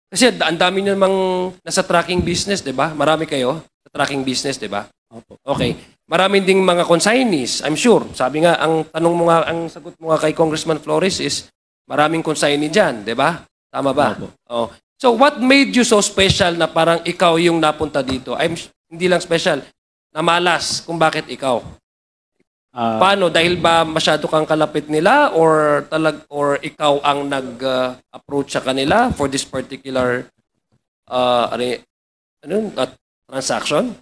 Kasi ang dami namang nasa tracking business, 'di ba? Marami kayo sa tracking business, 'di ba? Opo. Okay. Maraming ding mga consignees, I'm sure. Sabi nga, ang sagot mo nga kay Congressman Flores is, maraming consignee dyan, di ba? Tama ba? Opo. Oh. So, what made you so special na parang ikaw yung napunta dito? Hindi lang special, namalas kung bakit ikaw. Paano? Dahil ba masyado kang kalapit nila or ikaw ang nag-approach sa kanila for this particular transaction?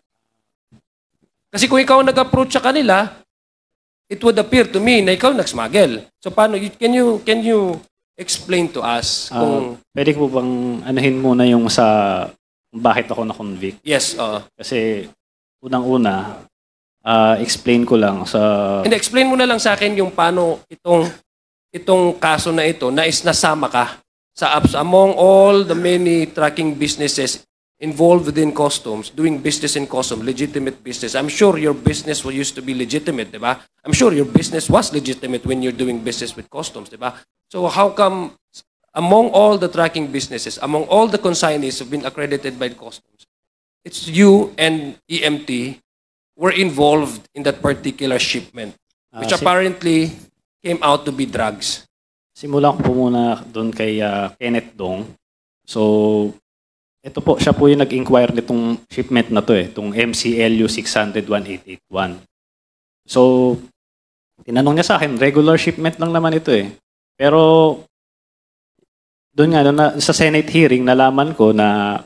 Kasi kung ikaw nag-approach sa kanila, it would appear to me na ikaw nag-smuggle. So paano? Can you explain to us kung... Pwede ko bang anahin muna yung kung bakit ako na-convict? Yes. Kasi unang-una, explain ko lang sa... Hindi, explain mo na lang sa akin yung paano itong kaso na ito na nasama ka sa among all the many tracking businesses involved within customs, doing business in customs, legitimate business. I'm sure your business used to be legitimate, di ba? I'm sure your business was legitimate when you're doing business with customs, di ba? So how come among all the tracking businesses, among all the consignees who've been accredited by customs, it's you and EMT were involved in that particular shipment, which apparently came out to be drugs? Simulan ko po muna doon kay Kenneth Dong. So, ito po, siya po yung nag-inquire nitong shipment na to itong MCLU 600-1881. So, tinanong niya sa akin, regular shipment lang naman ito Pero, doon nga, sa Senate hearing, nalaman ko na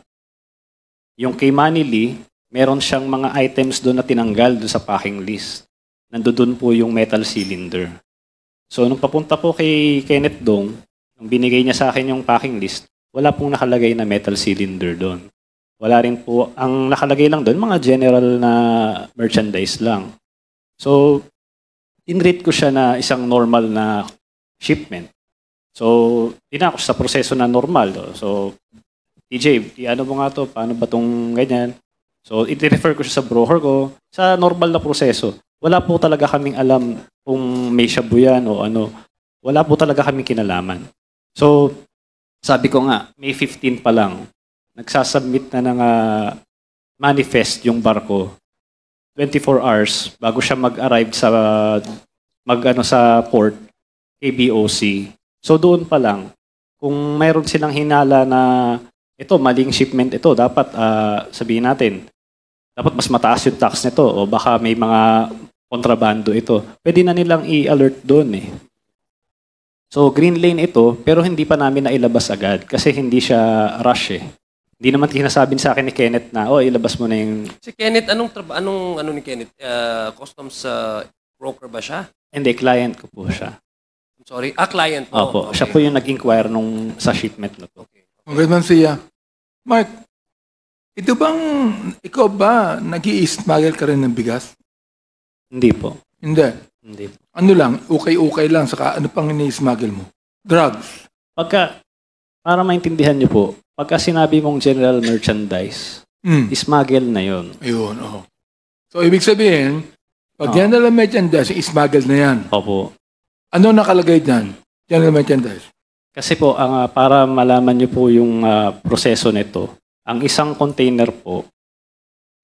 yung kay Manili, meron siyang mga items doon na tinanggal doon sa packing list. Nandoon po yung metal cylinder. So, nung papunta po kay Kenneth Dong, nung binigay niya sa akin yung packing list, wala pong nakalagay na metal cylinder doon. Wala rin po, ang nakalagay lang doon, mga general na merchandise lang. So, in-rate ko siya na isang normal na shipment. So, dinako sa proseso na normal. So, TJ, ano mo nga to? Paano ba itong ganyan? So, i-refer ko siya sa broker ko sa normal na proseso. Wala po talaga kaming alam kung may shabu yan o ano. Wala po talaga kaming kinalaman. So, sabi ko nga, May 15 pa lang, nagsasubmit na ng manifest yung barko. 24 hours bago siya mag-arrive sa port, KBOC. So doon pa lang, kung mayroon silang hinala na ito, maling shipment ito, dapat sabihin natin, dapat mas mataas yung tax nito o baka may mga kontrabando ito, pwede na nilang i-alert doon eh. So green lane ito, pero hindi pa namin nailabas agad kasi hindi siya rush eh. Hindi naman sinasabi sa akin ni Kenneth na, ilabas mo na yung... Si Kenneth, anong ano ni Kenneth? Customs broker ba siya? Hindi, client ko po siya. I'm sorry? Client mo. Opo, Okay. siya po yung nag-inquire sa shipment na to. Congressman Sia. Mark, ikaw ba nag-i-smuggle ka rin ng bigas? Hindi po. Hindi. Hindi po. Ano lang, ukay-ukay lang, saka ano pang ini-smuggle mo? Drugs. Para maintindihan niyo po, pagka sinabi mong general merchandise, smuggle na yon. Ayun, oo. So, ibig sabihin, pag general merchandise, smuggle na yan. Opo. Ano nakalagay dyan? General merchandise. Kasi po, para malaman niyo po yung proseso nito, ang isang container po,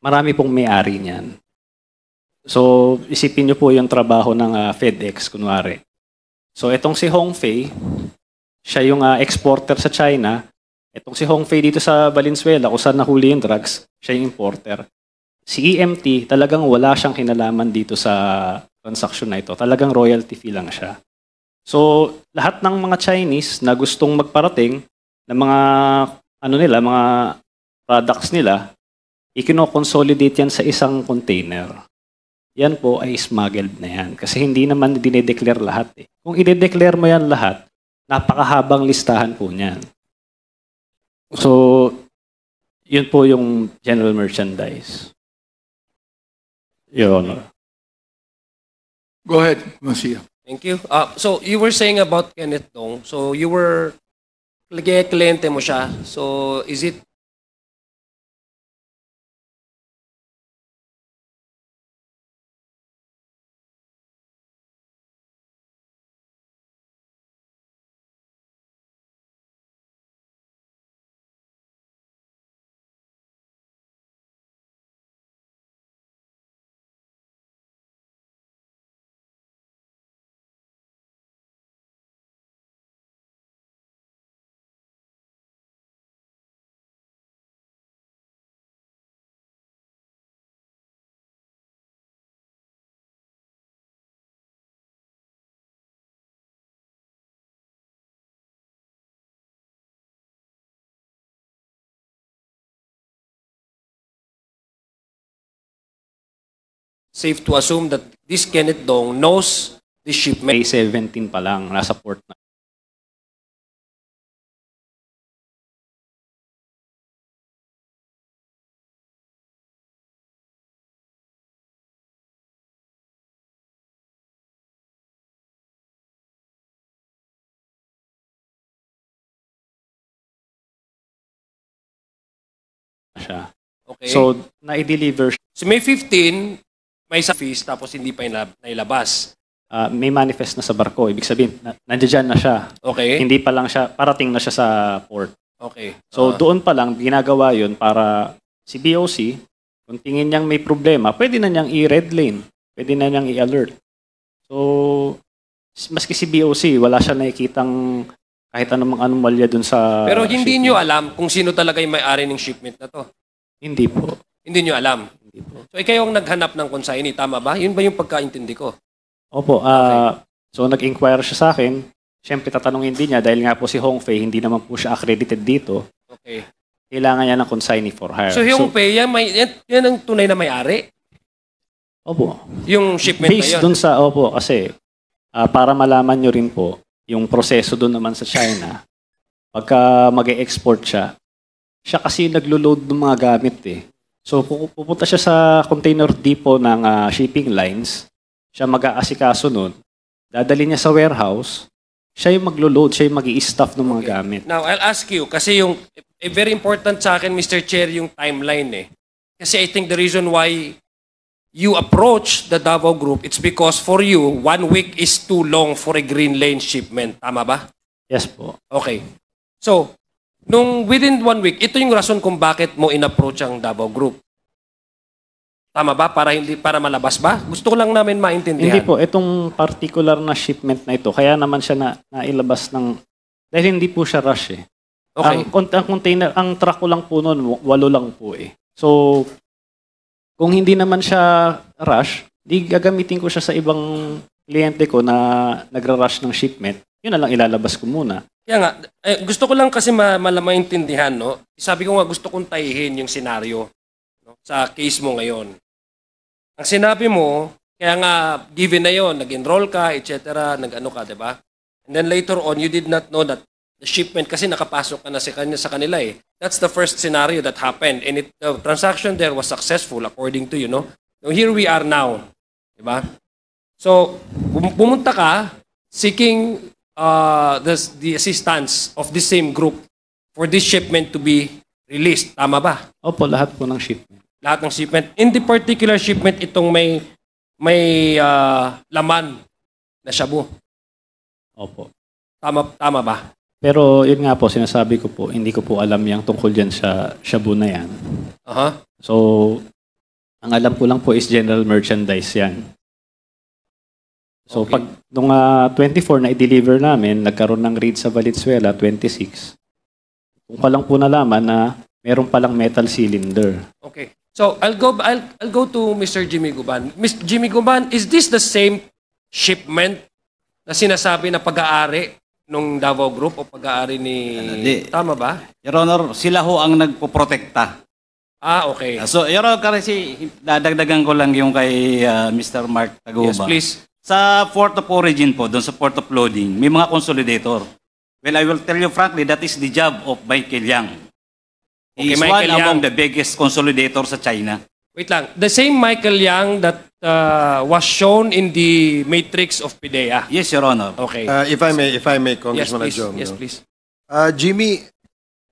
marami pong may-ari niyan. So, isipin niyo po yung trabaho ng FedEx, kunwari. So, itong si Hongfei, siya yung exporter sa China. Itong si Hongfei dito sa Valenzuela, kung saan nahuli yung drugs, siya yung importer. Si EMT, talagang wala siyang kinalaman dito sa transaction na ito. Talagang royalty fee lang siya. So, lahat ng mga Chinese na gustong magparating ng mga mga products nila, ikino-consolidate yan sa isang container. Yan po ay smuggled na yan. Kasi hindi naman dinedeclare lahat eh. Kung i-declare mo yan lahat, napakahabang listahan po niyan. So, yun po yung general merchandise. Your Honor. Go ahead, Monsieur. Thank you. So, you were saying about Kenneth Dong. So, you were kliyente mo siya. So, is it safe to assume that this Kenneth Dong knows this shipment? May 17 pa lang, nasa port na. Siya. Okay. So, na-deliver So, May 15, may sa fees tapos hindi pa nailabas. may manifest na sa barko. Ibig sabihin, nandiyan na siya. Okay. Hindi pa lang siya, parating na siya sa port. Okay. So doon pa lang, ginagawa yun para si BOC, kung tingin niyang may problema, pwede na niyang i-red lane. Pwede na niyang i-alert. So, maski si BOC, wala siya nakikitang kahit anong anomalya dun sa... Pero hindi shipment. nyo alam kung sino talaga yung may-ari ng shipment na to. Hindi po. Hindi nyo alam. Hindi po. So, ikaw ang naghanap ng consignee, tama ba? Yun ba yung pagkaintindi ko? Opo. So, nag-inquire siya sa akin. Siyempre, tatanungin din niya dahil nga po si Hongfei, hindi naman po siya accredited dito. Okay. Kailangan niya ng consignee for hire. So, yung pay, yan ang tunay na may-ari? Opo. Yung shipment na Based yun? dun sa, opo, kasi para malaman nyo rin po, yung proseso dun naman sa China, pagka mag-e-export siya kasi naglo-load ng mga gamit eh. So pupunta siya sa container depot ng shipping lines, siya mag-aasikaso nun, dadali niya sa warehouse, siya yung maglo-load, siya yung mag-i-stuff ng mga gamit. Now, I'll ask you, kasi yung very important sa akin, Mr. Chair, yung timeline eh. Kasi I think the reason why you approach the Davao Group, it's because for you, 1 week is too long for a green lane shipment. Tama ba? Yes po. Okay. So, nung within 1 week, ito yung rason kung bakit mo in-approach ang Davao Group. Tama ba? Para malabas ba? Gusto ko lang namin maintindihan. Hindi po, itong particular na shipment na ito, kaya naman siya nailabas ng, dahil hindi po siya rush eh. Okay. Ang container, ang truck ko lang po noon, 8 lang po eh. So, kung hindi naman siya rush, Di gagamitin ko siya sa ibang kliyente ko na nagra-rush ng shipment. Yun na lang ilalabas ko muna. Kaya nga, gusto ko lang kasi maintindihan, no? Sabi ko nga, gusto kong tayihin yung senaryo, no? Sa case mo ngayon. Ang sinabi mo, kaya nga, given na yon, nag-enroll ka, etc., nag-ano ka, di ba? And then later on, you did not know that the shipment kasi nakapasok ka na sa kanila eh. That's the first scenario that happened. And the transaction there was successful according to you, no? So here we are now. Diba? So, pumunta ka seeking the assistance of this same group for this shipment to be released. Tama ba? Opo, lahat po ng shipment. Lahat ng shipment. In the particular shipment, itong may laman na shabu. Opo. Tama ba? Pero yun nga po, sinasabi ko po, hindi ko po alam yung tungkol dyan sa shabu na yan. So, ang alam ko lang po is general merchandise yan. So, Okay. pag nung 24 na i-deliver namin, nagkaroon ng raid sa Valenzuela, 26. Kung pa lang po nalaman na meron palang metal cylinder. Okay. So, I'll go to Mr. Jimmy Guban. Mr. Jimmy Guban, is this the same shipment na sinasabi na pag-aari nung Davao Group o pag-aari ni... Hindi. Tama ba? Your Honor, sila ho ang nagpoprotekta. Okay. So, Your Honor, kasi dadagdagan ko lang yung kay Mr. Mark Taguba. Yes, please. Sa port of origin po, doon sa port of loading, may mga consolidator. Well, I will tell you frankly, that is the job of Michael Yang. He Okay, is Michael one among Yang. the biggest consolidator sa China. Wait lang. The same Michael Yang that was shown in the matrix of PIDEA. Yes, Your Honor. Okay. If I may, Yes, Congressman please. Adjom. Yes, no? please. Jimmy,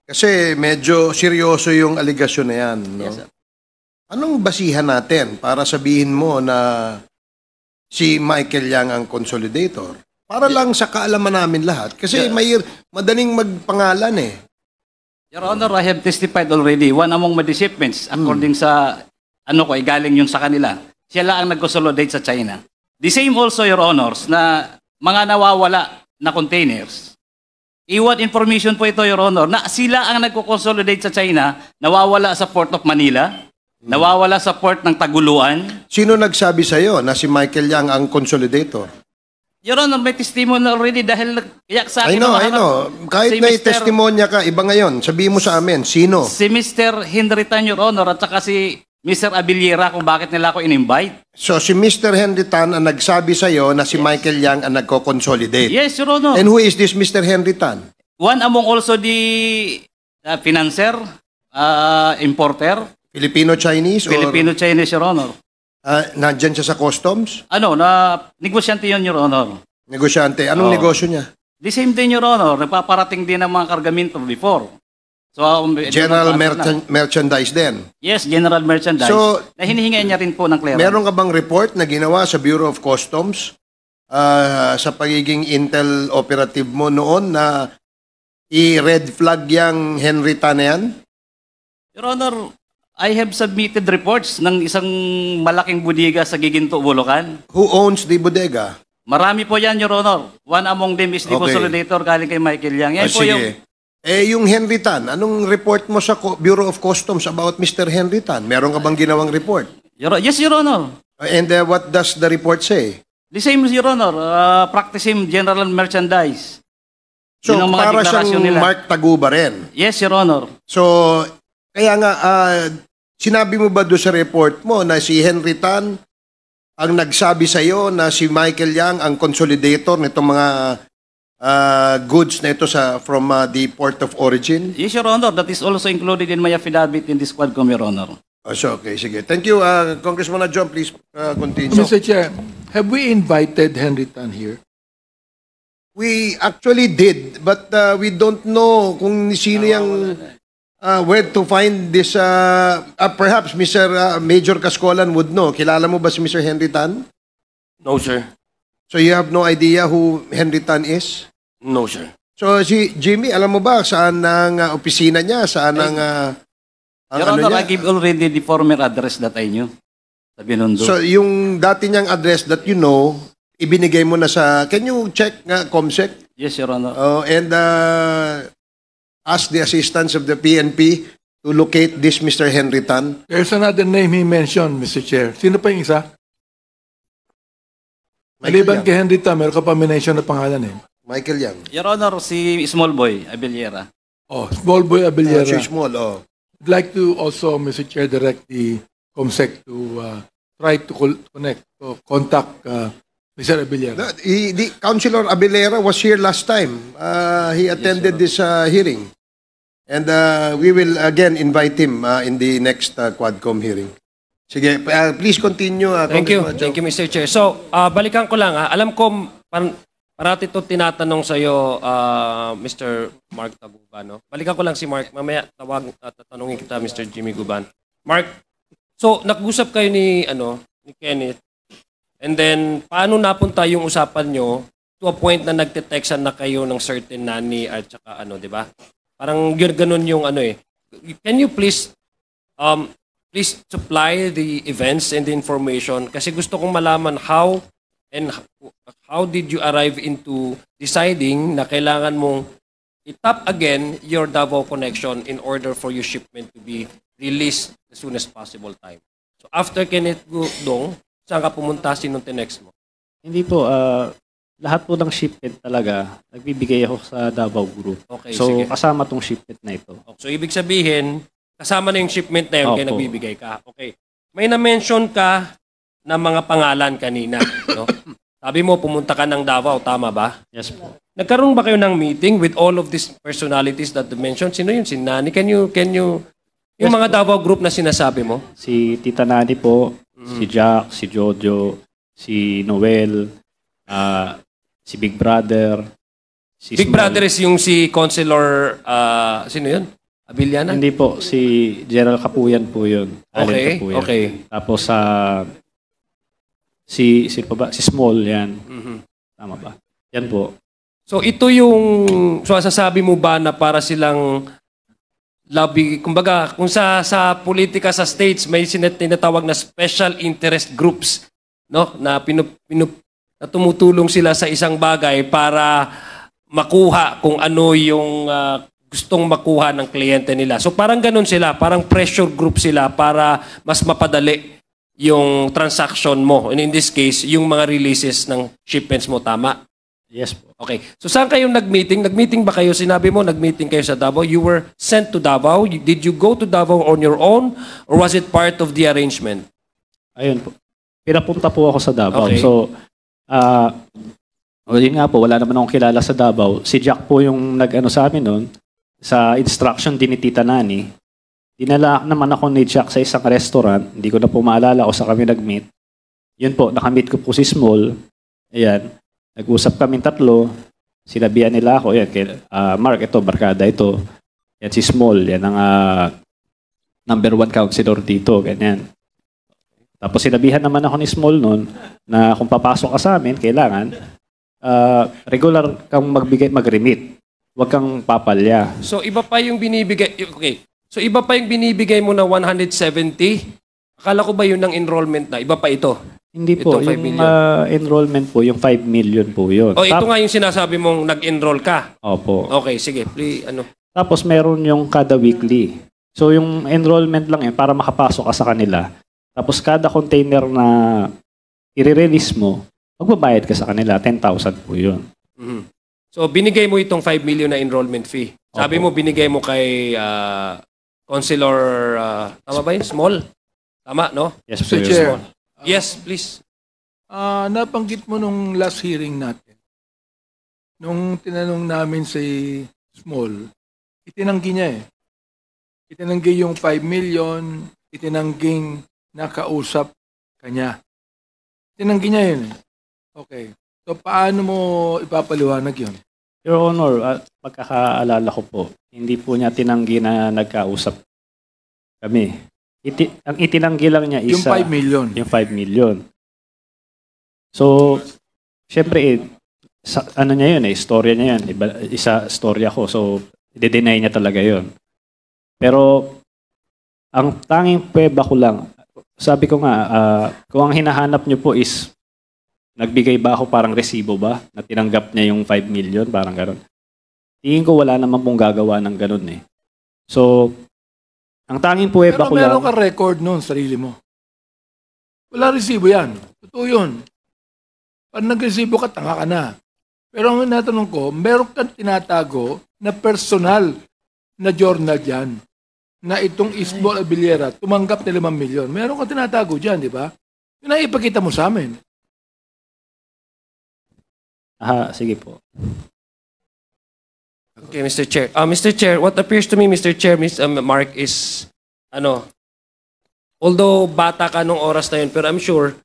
kasi medyo seryoso yung aligasyon na yan. No? Yes, sir. Anong basihan natin para sabihin mo na si Michael Yang ang consolidator? Para lang sa kaalaman namin lahat. Kasi may madaling magpangalan eh. Your Honor, I have testified already. One among my shipments, according sa galing yun sa kanila. Sila ang nag-consolidate sa China. The same also, Your Honors, na mga nawawala na containers. Iwan information po ito, Your Honor, na sila ang nagko-consolidate sa China, nawawala sa Port of Manila, nawawala sa Port ng Taguluan. Sino nagsabi sa'yo na si Michael Yang ang consolidator? Your Honor, may testimony already dahil nagkayak sa I akin. know. Kahit Si na Mr. testimonya ka, iba ngayon. Sabihin mo sa amin, sino? Si Mr. Henry Tan, Your Honor, at saka si Mr. Abiliera kung bakit nila ako in-invite. So si Mr. Henry Tan ang nagsabi sa'yo na si Michael Yang ang nagko-consolidate. Yes, Your Honor. And who is this Mr. Henry Tan? One among also the financer, importer, Filipino-Chinese? Filipino-Chinese, Your Honor. Nandyan siya sa customs? Negosyante yun, Your Honor. Negosyante. Anong Oo. negosyo niya? The same din, Your Honor. Nagpaparating din ng mga kargamento before. So, General merchandise din. Yes, general merchandise. So, na hinihingi niya rin po ng clearance. Meron ka bang report na ginawa sa Bureau of Customs sa pagiging intel operative mo noon na i-red flag yung Henry Tan na yan? Your Honor, I have submitted reports ng isang malaking bodega sa Giginto, Bulacan. Who owns the bodega? Marami po yan, Your Honor. One among them is the Okay. consolidator galing kay Michael Yang. Yan po Sige. yung... Yung Henry Tan, anong report mo sa Bureau of Customs about Mr. Henry Tan? Meron ka bang ginawang report? Yes, Your Honor. And what does the report say? The same, Your Honor. Practicing general merchandise. So, Yun ang mga para deklarasyon siyang nila. Mark Taguba rin. Yes, Your Honor. So, kaya nga, sinabi mo ba doon sa report mo na si Henry Tan ang nagsabi sa iyo na si Michael Yang ang consolidator nitong mga goods na ito from the port of origin? Yes, Your Honor. That is also included in my affidavit in this Quadcom, Your Honor. Okay, sige. Thank you, Congressman Adjom. Please continue. Mr. Chair, have we invited Henry Tan here? We actually did, but we don't know kung sino yung where to find this. Perhaps Mr. Major Cascolan would know. Kilala mo ba si Mr. Henry Tan? No, sir. So you have no idea who Henry Tan is? No, sir. So si Jimmy, alam mo ba saan ang opisina niya? Saan ang Your ano Honor, niya? I give already the former address that I knew. Sa Binondo. So yung dati niyang address that you know, ibinigay mo na sa, can you check nga, COMSEC? Yes, Your Honor. And ask the assistance of the PNP to locate this Mr. Henry Tan. There's another name he mentioned, Mr. Chair. Sino pa yung isa? Maliban Yang. kay Henry Tam, meron ka pa minention na pangalan eh. Michael Yang. Your Honor, si Small Boy Abellera. Oh, Small Boy Abellera. Sir Small, I'd like to also, Mr. Chair, direct the COMSEC to try to contact Mr. Abellera. The Councilor Abellera was here last time. He attended this hearing. And we will again invite him in the next Quadcom hearing. Sige, please continue. Thank you. Congressman Joe. Thank you, Mr. Chair. So, balikan ko lang. Alam ko, parati ito tinatanong sa'yo, Mr. Mark Taguban. No? Balikan ko lang si Mark. Mamaya tatanungin kita, Mr. Jimmy Guban. Mark, so, nag-usap kayo ni Kenneth. And then, paano napunta yung usapan nyo to a point na nagte-textan na kayo ng certain nanny at saka di ba? Parang ganun yung Can you please supply the events and the information? Kasi gusto kong malaman how did you arrive into deciding na kailangan mong i-tap again your Davao connection in order for your shipment to be released as soon as possible time. So after Kenneth Gudong, saan ka pumunta? Sinong tinext mo? Hindi po, lahat po ng shipment talaga, nagbibigay ako sa Davao Group. Okay, So, sige. kasama tong shipment na ito. So ibig sabihin, kasama na yung shipment na yun, kaya Opo. nagbibigay ka. Okay. May na-mention ka na mga pangalan kanina. No? Sabi mo, pumunta ka ng Davao, tama ba? Yes po. Nagkaroon ba kayo ng meeting with all of these personalities that you mentioned? Sino yun? Si Nani? Can you yung mga Davao group na sinasabi mo? Si Tita Nani po, si Jack, si Jojo, si Noel, si Big Brother, si Big Small. Brother is yung si Councilor, sino yun? Abiliana? Hindi po, si Gerald Capuyan po yun. Allen Okay, Capuyan. okay. Tapos si Small yan. Mhm. Tama ba? Yan po. So ito yung, so sasabi mo ba na para silang lobby, kumbaga, kung sa politika sa states, may tinatawag na special interest groups, no? Na na tumutulong sila sa isang bagay para makuha kung ano yung gustong makuha ng kliyente nila. So parang ganun sila, parang pressure group sila para mas mapadali yung transaction mo. And in this case, yung mga releases ng shipments mo, tama? Yes po. Okay. So saan kayo nag-meeting? Nag-meeting ba kayo? Sinabi mo, nag-meeting kayo sa Davao. You were sent to Davao. Did you go to Davao on your own? Or was it part of the arrangement? Ayun po. Pinapunta po ako sa Davao. Okay. So, yun nga po, wala naman akong kilala sa Davao. Si Jack po yung nag-ano sa amin noon. Sa instruction din ni Tita Nani. Dinala naman ako ni Jack sa isang restaurant. Hindi ko na po maalala kung saan kami nag-meet. Yun po, nakamit ko po si Small. Ayan. Nag-usap kami tatlo. Sinabihan nila ako, yan, Mark, ito, barkada ito. Yan si Small, yan ang number 1 counselor dito, ganyan. Tapos sinabihan naman ako ni Small noon na kung papasok ka sa amin, kailangan regular kang mag-remit. Huwag kang papalya. So iba pa yung binibigay, okay. So iba pa yung binibigay mo na 170? Akala ko ba yun ng enrollment na? Iba pa ito? Hindi po, Itong 5 yung million. enrollment po, yung 5 million po yun. O ito nga yung sinasabi mong nag-enroll ka. Opo. Okay, sige. Please, Tapos meron yung kada weekly. So yung enrollment lang yun para makapasok ka sa kanila. Tapos kada container na i-release mo, magbabayad ka sa kanila, 10,000 po yun. Mhm. So binigay mo itong 5 million na enrollment fee. Sabi Opo. mo binigay mo kay Councilor, tama ba yun? Small? Tama, no? Yes po Mr. yun. Chair, Yes, please. nabanggit mo nung last hearing natin, nung tinanong namin si Small, itinanggi niya eh. Itinanggi yung 5 million, itinangging nakausap kanya. Itinanggi niya yun eh. Okay. So paano mo ipapaliwanag yun? Your Honor, pagkakaalala ko po, hindi po niya tinanggi na nagkausap kami. Ang itinanggi lang niya Yung is 5 million. yung 5 million. So, syempre, ano niya yun istorya niya yun. Isa storya ko. So, i-deny niya talaga yun. Pero, ang tanging pweba ko lang, sabi ko nga, kung ang hinahanap niyo po is, nagbigay ba ako parang resibo ba? Na tinanggap niya yung 5 million, parang gano'n. Tingin ko wala naman pong gagawa ng gano'n eh. So, ang tanging pweba Pero ko lang, meron ka record nun, sarili mo. Wala resibo yan. Totoo yun. Pag nag-resibo ka, tanga ka na. Pero ang natanong ko, meron kang tinatago na personal na journal dyan na itong Isbol Abiliera tumanggap ng 5 milyon. Meron kang tinatago dyan, di ba? Yun ang ipakita mo sa amin. Sige po. Okay, Mr. Chair. Mr. Chair, what appears to me, Mr. Chair, Mark, is, although bata ka nung oras na yun, pero I'm sure,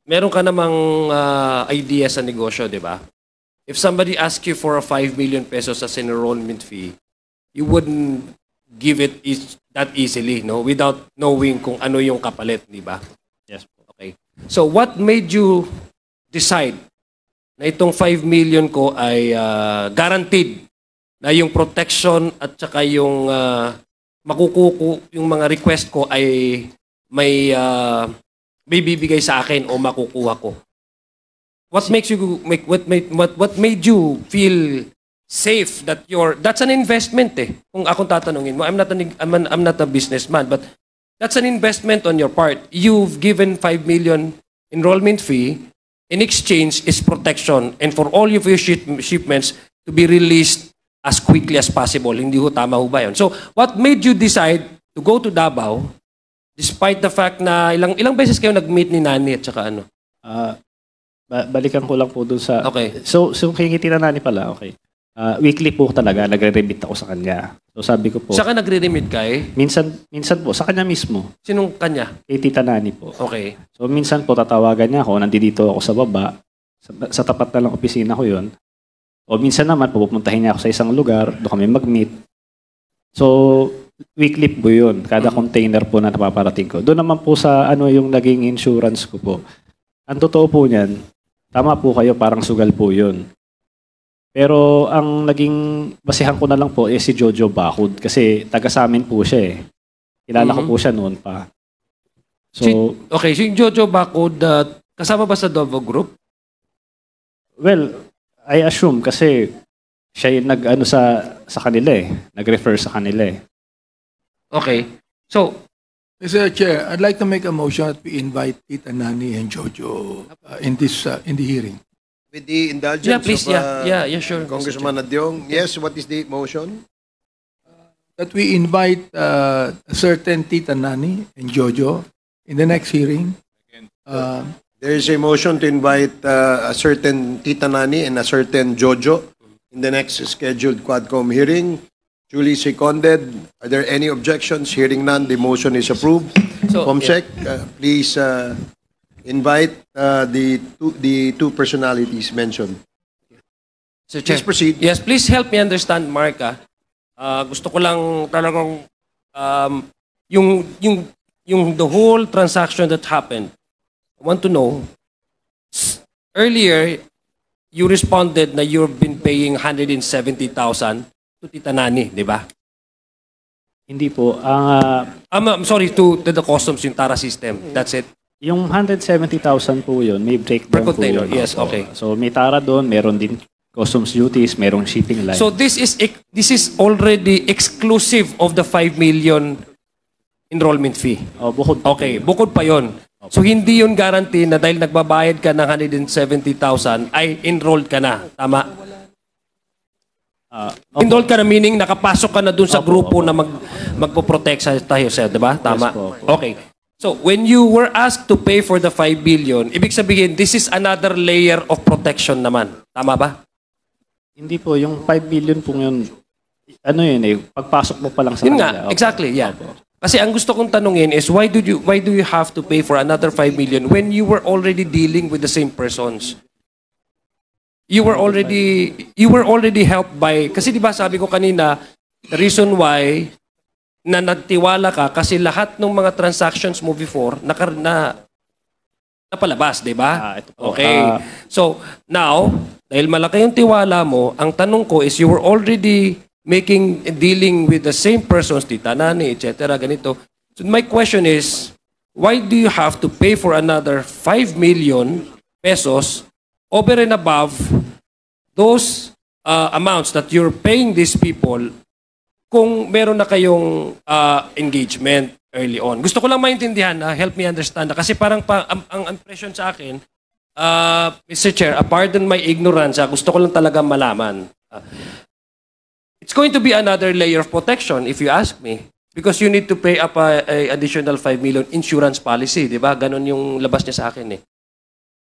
meron ka namang idea sa negosyo, di ba? If somebody asks you for a 5 million pesos as an enrollment fee, you wouldn't give it that easily, no? Without knowing kung ano yung kapalit, di ba? Yes po. Okay. So what made you decide na itong 5 million ko ay guaranteed na yung protection at saka yung yung mga request ko ay may bibigay sa akin o makukuha ko? What makes you what made you feel safe that that's an investment eh. Kung akong tatanungin mo, I'm not a businessman, but that's an investment on your part. You've given 5 million enrollment fee. In exchange is protection and for all of your shipments to be released as quickly as possible. Hindi ho tama ho ba yun? So, what made you decide to go to Davao despite the fact na ilang beses kayo nag-meet ni Nani at saka ano? Balikan ko lang po dun sa... Okay. So kikiti na Nani pala, okay. Weekly po talaga, nagre-remit ako sa kanya. So sabi ko po... Saka nagre-remit ka eh? Minsan po, sa kanya mismo. Sinong kanya? Kay Tita Nani po. Okay. So minsan po tatawagan niya ako, nandito ako sa baba, sa tapat na lang opisina ko yon. O minsan naman, pupuntahin niya ako sa isang lugar, doon kami mag-meet. So, weekly po yun, kada container po na napaparating ko. Doon naman po sa yung naging insurance ko po. Ang totoo po niyan, tama po kayo, parang sugal po yun. Pero ang naging basihan ko na lang po si Jojo Bacud kasi taga sa amin po siya eh. Kilala ko po siya noon pa. So, si Jojo Bacud, kasama ba sa Dovo Group? Well, I assume kasi siya yung nag-ano sa kanila eh. Nag-refer sa kanila eh. Okay. So, Mr. Chair, I'd like to make a motion that we invite Tita Nani and Jojo in the hearing. With the indulgence please, of sure. Congressman Adyong. Yes, what is the motion? That we invite a certain Tita Nani and Jojo in the next hearing. There is a motion to invite a certain Tita Nani and a certain Jojo in the next scheduled Quadcom hearing. Duly seconded. Are there any objections? Hearing none, the motion is approved. So, Comsec, please invite the two personalities mentioned. Sir Chair. Please proceed. Yes, please help me understand, Mark. Gusto ko lang talagang yung the whole transaction that happened. I want to know, earlier, you responded na you've been paying 170,000 to Tita Nani, di ba? Hindi po. I'm sorry, to the customs, yung Tara system. That's it. Yung 170,000 po yun, may breakdown Per container, po yun. yes, okay. So may tara doon, meron din customs duties, merong shipping line. So this is already exclusive of the 5 million enrollment fee. Bukod pa Okay, po yun. bukod pa yon. So hindi yun guarantee na dahil nagbabayad ka ng 170,000 ay enrolled ka na. Tama? Enrolled ka na meaning nakapasok ka na dun sa grupo na magpo-protect sa tayo, sir, di ba? Tama? Yes po. Okay. So when you were asked to pay for the 5 billion, ibig sabihin this is another layer of protection naman. Tama ba? Hindi po, yung 5 million po yun, pagpasok mo pa lang sa Yun kanila. nga, exactly, yeah. Kasi ang gusto kong tanungin is why do you have to pay for another 5 million when you were already dealing with the same persons? You were already helped by, kasi di ba sabi ko kanina, the reason why na nagtiwala ka kasi lahat ng mga transactions mo before napalabas, di ba? Ito po. Okay. So, now, dahil malaki yung tiwala mo, ang tanong ko is you were already dealing with the same persons, Tita Nani, etc., ganito. So, my question is, why do you have to pay for another 5 million pesos over and above those amounts that you're paying these people kung meron na kayong engagement early on? Gusto ko lang maintindihan, help me understand. Kasi parang ang impression sa akin, Mr. Chair, pardon my ignorance, gusto ko lang talaga malaman. It's going to be another layer of protection if you ask me. Because you need to pay up a additional 5 million insurance policy, di ba? Ganon yung labas niya sa akin eh.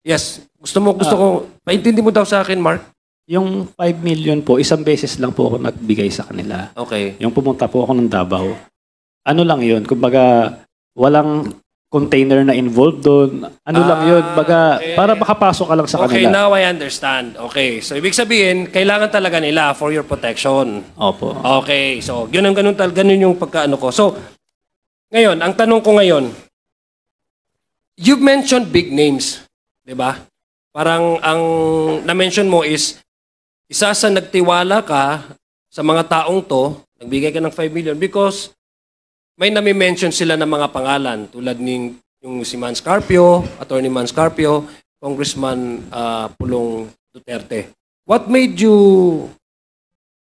Yes, gusto ko, paintindi mo daw sa akin, Mark? Yung 5 million po, isang beses lang po ako nagbigay sa kanila. Okay. Yung pumunta po ako ng Davao. Ano lang yun? Kumbaga, walang container na involved doon. Ano lang yun? Baga, okay. para makapasok ka lang sa Okay, kanila. now I understand. Okay, so ibig sabihin, kailangan talaga nila for your protection. Opo. Okay, so ganun yung pagkaano ko. So, ngayon, ang tanong ko ngayon, you've mentioned big names, di ba? Parang ang na-mention mo is, isa sa nagtiwala ka sa mga taong to, nagbigay ka ng 5 million because may nami-mention sila ng mga pangalan tulad ng yung si Man Scarpio, Attorney Man Scarpio, Congressman Pulong Duterte. What made you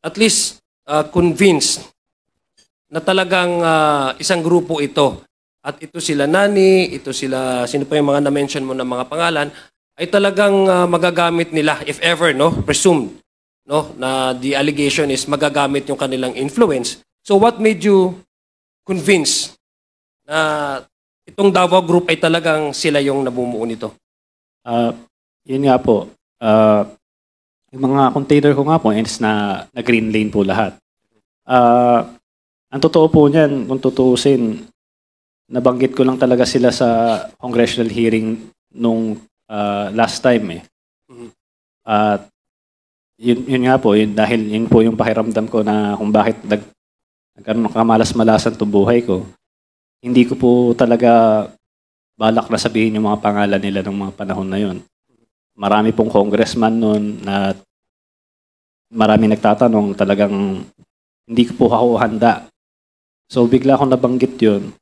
at least convinced na talagang isang grupo ito at ito sila Nani, ito sila, sino pa yung mga na-mention mo ng mga pangalan, ay talagang magagamit nila, if ever, no, presumed, no, na the allegation is magagamit yung kanilang influence. So what made you convinced na itong Davao Group ay talagang sila yung namumuo nito? Yun nga po. Yung mga container ko nga po is na green lane po lahat. Ang totoo po niyan, kung tutuusin, nabanggit ko lang talaga sila sa congressional hearing nung last time eh. At yun nga po, dahil yun po yung pakiramdam ko na kung bakit nagkaroon ng kamalas-malasan itong buhay ko. Hindi ko po talaga balak na sabihin yung mga pangalan nila ng mga panahon na yun. Marami pong congressman noon na marami nagtatanong, talagang hindi ko po ako handa. So bigla akong nabanggit yun.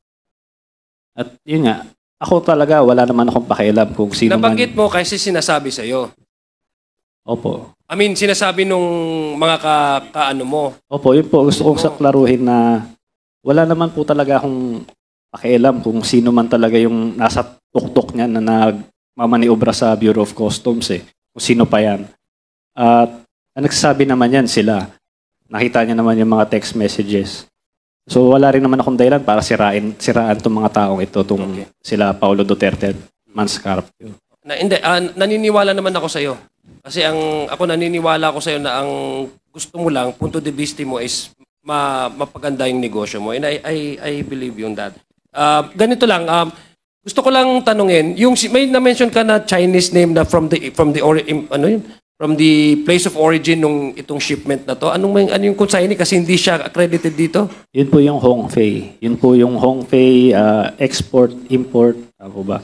At yun nga, ako talaga wala naman akong pakialam kung sino nabanggit mo kasi sinasabi sa'yo. Opo. I mean, sinasabi nung mga kaano mo. Opo, yun po. Gusto kong saklaruhin na wala naman po talaga akong pakialam kung sino man talaga yung nasa tuktok niya na nagmamaniobra sa Bureau of Customs eh. Kung sino pa yan. At ang nagsasabi naman yan sila. Nakita niya naman yung mga text messages. So wala rin naman akong dahilan para siraan tong mga taong ito, sila Paulo Duterte, Man Scarpio. Hindi, naniniwala naman ako sa'yo. Kasi ako naniniwala ako sa'yo na ang gusto mo lang, punto de vista mo is mapaganda yung negosyo mo. And I believe you on that. Ganito lang, gusto ko lang tanungin, may na-mention ka na Chinese name na from the place of origin nung itong shipment na to. Ano yung consignee kasi hindi siya accredited dito? Yun po yung Hongfei. Yun po yung Hongfei export, import. Ako ba?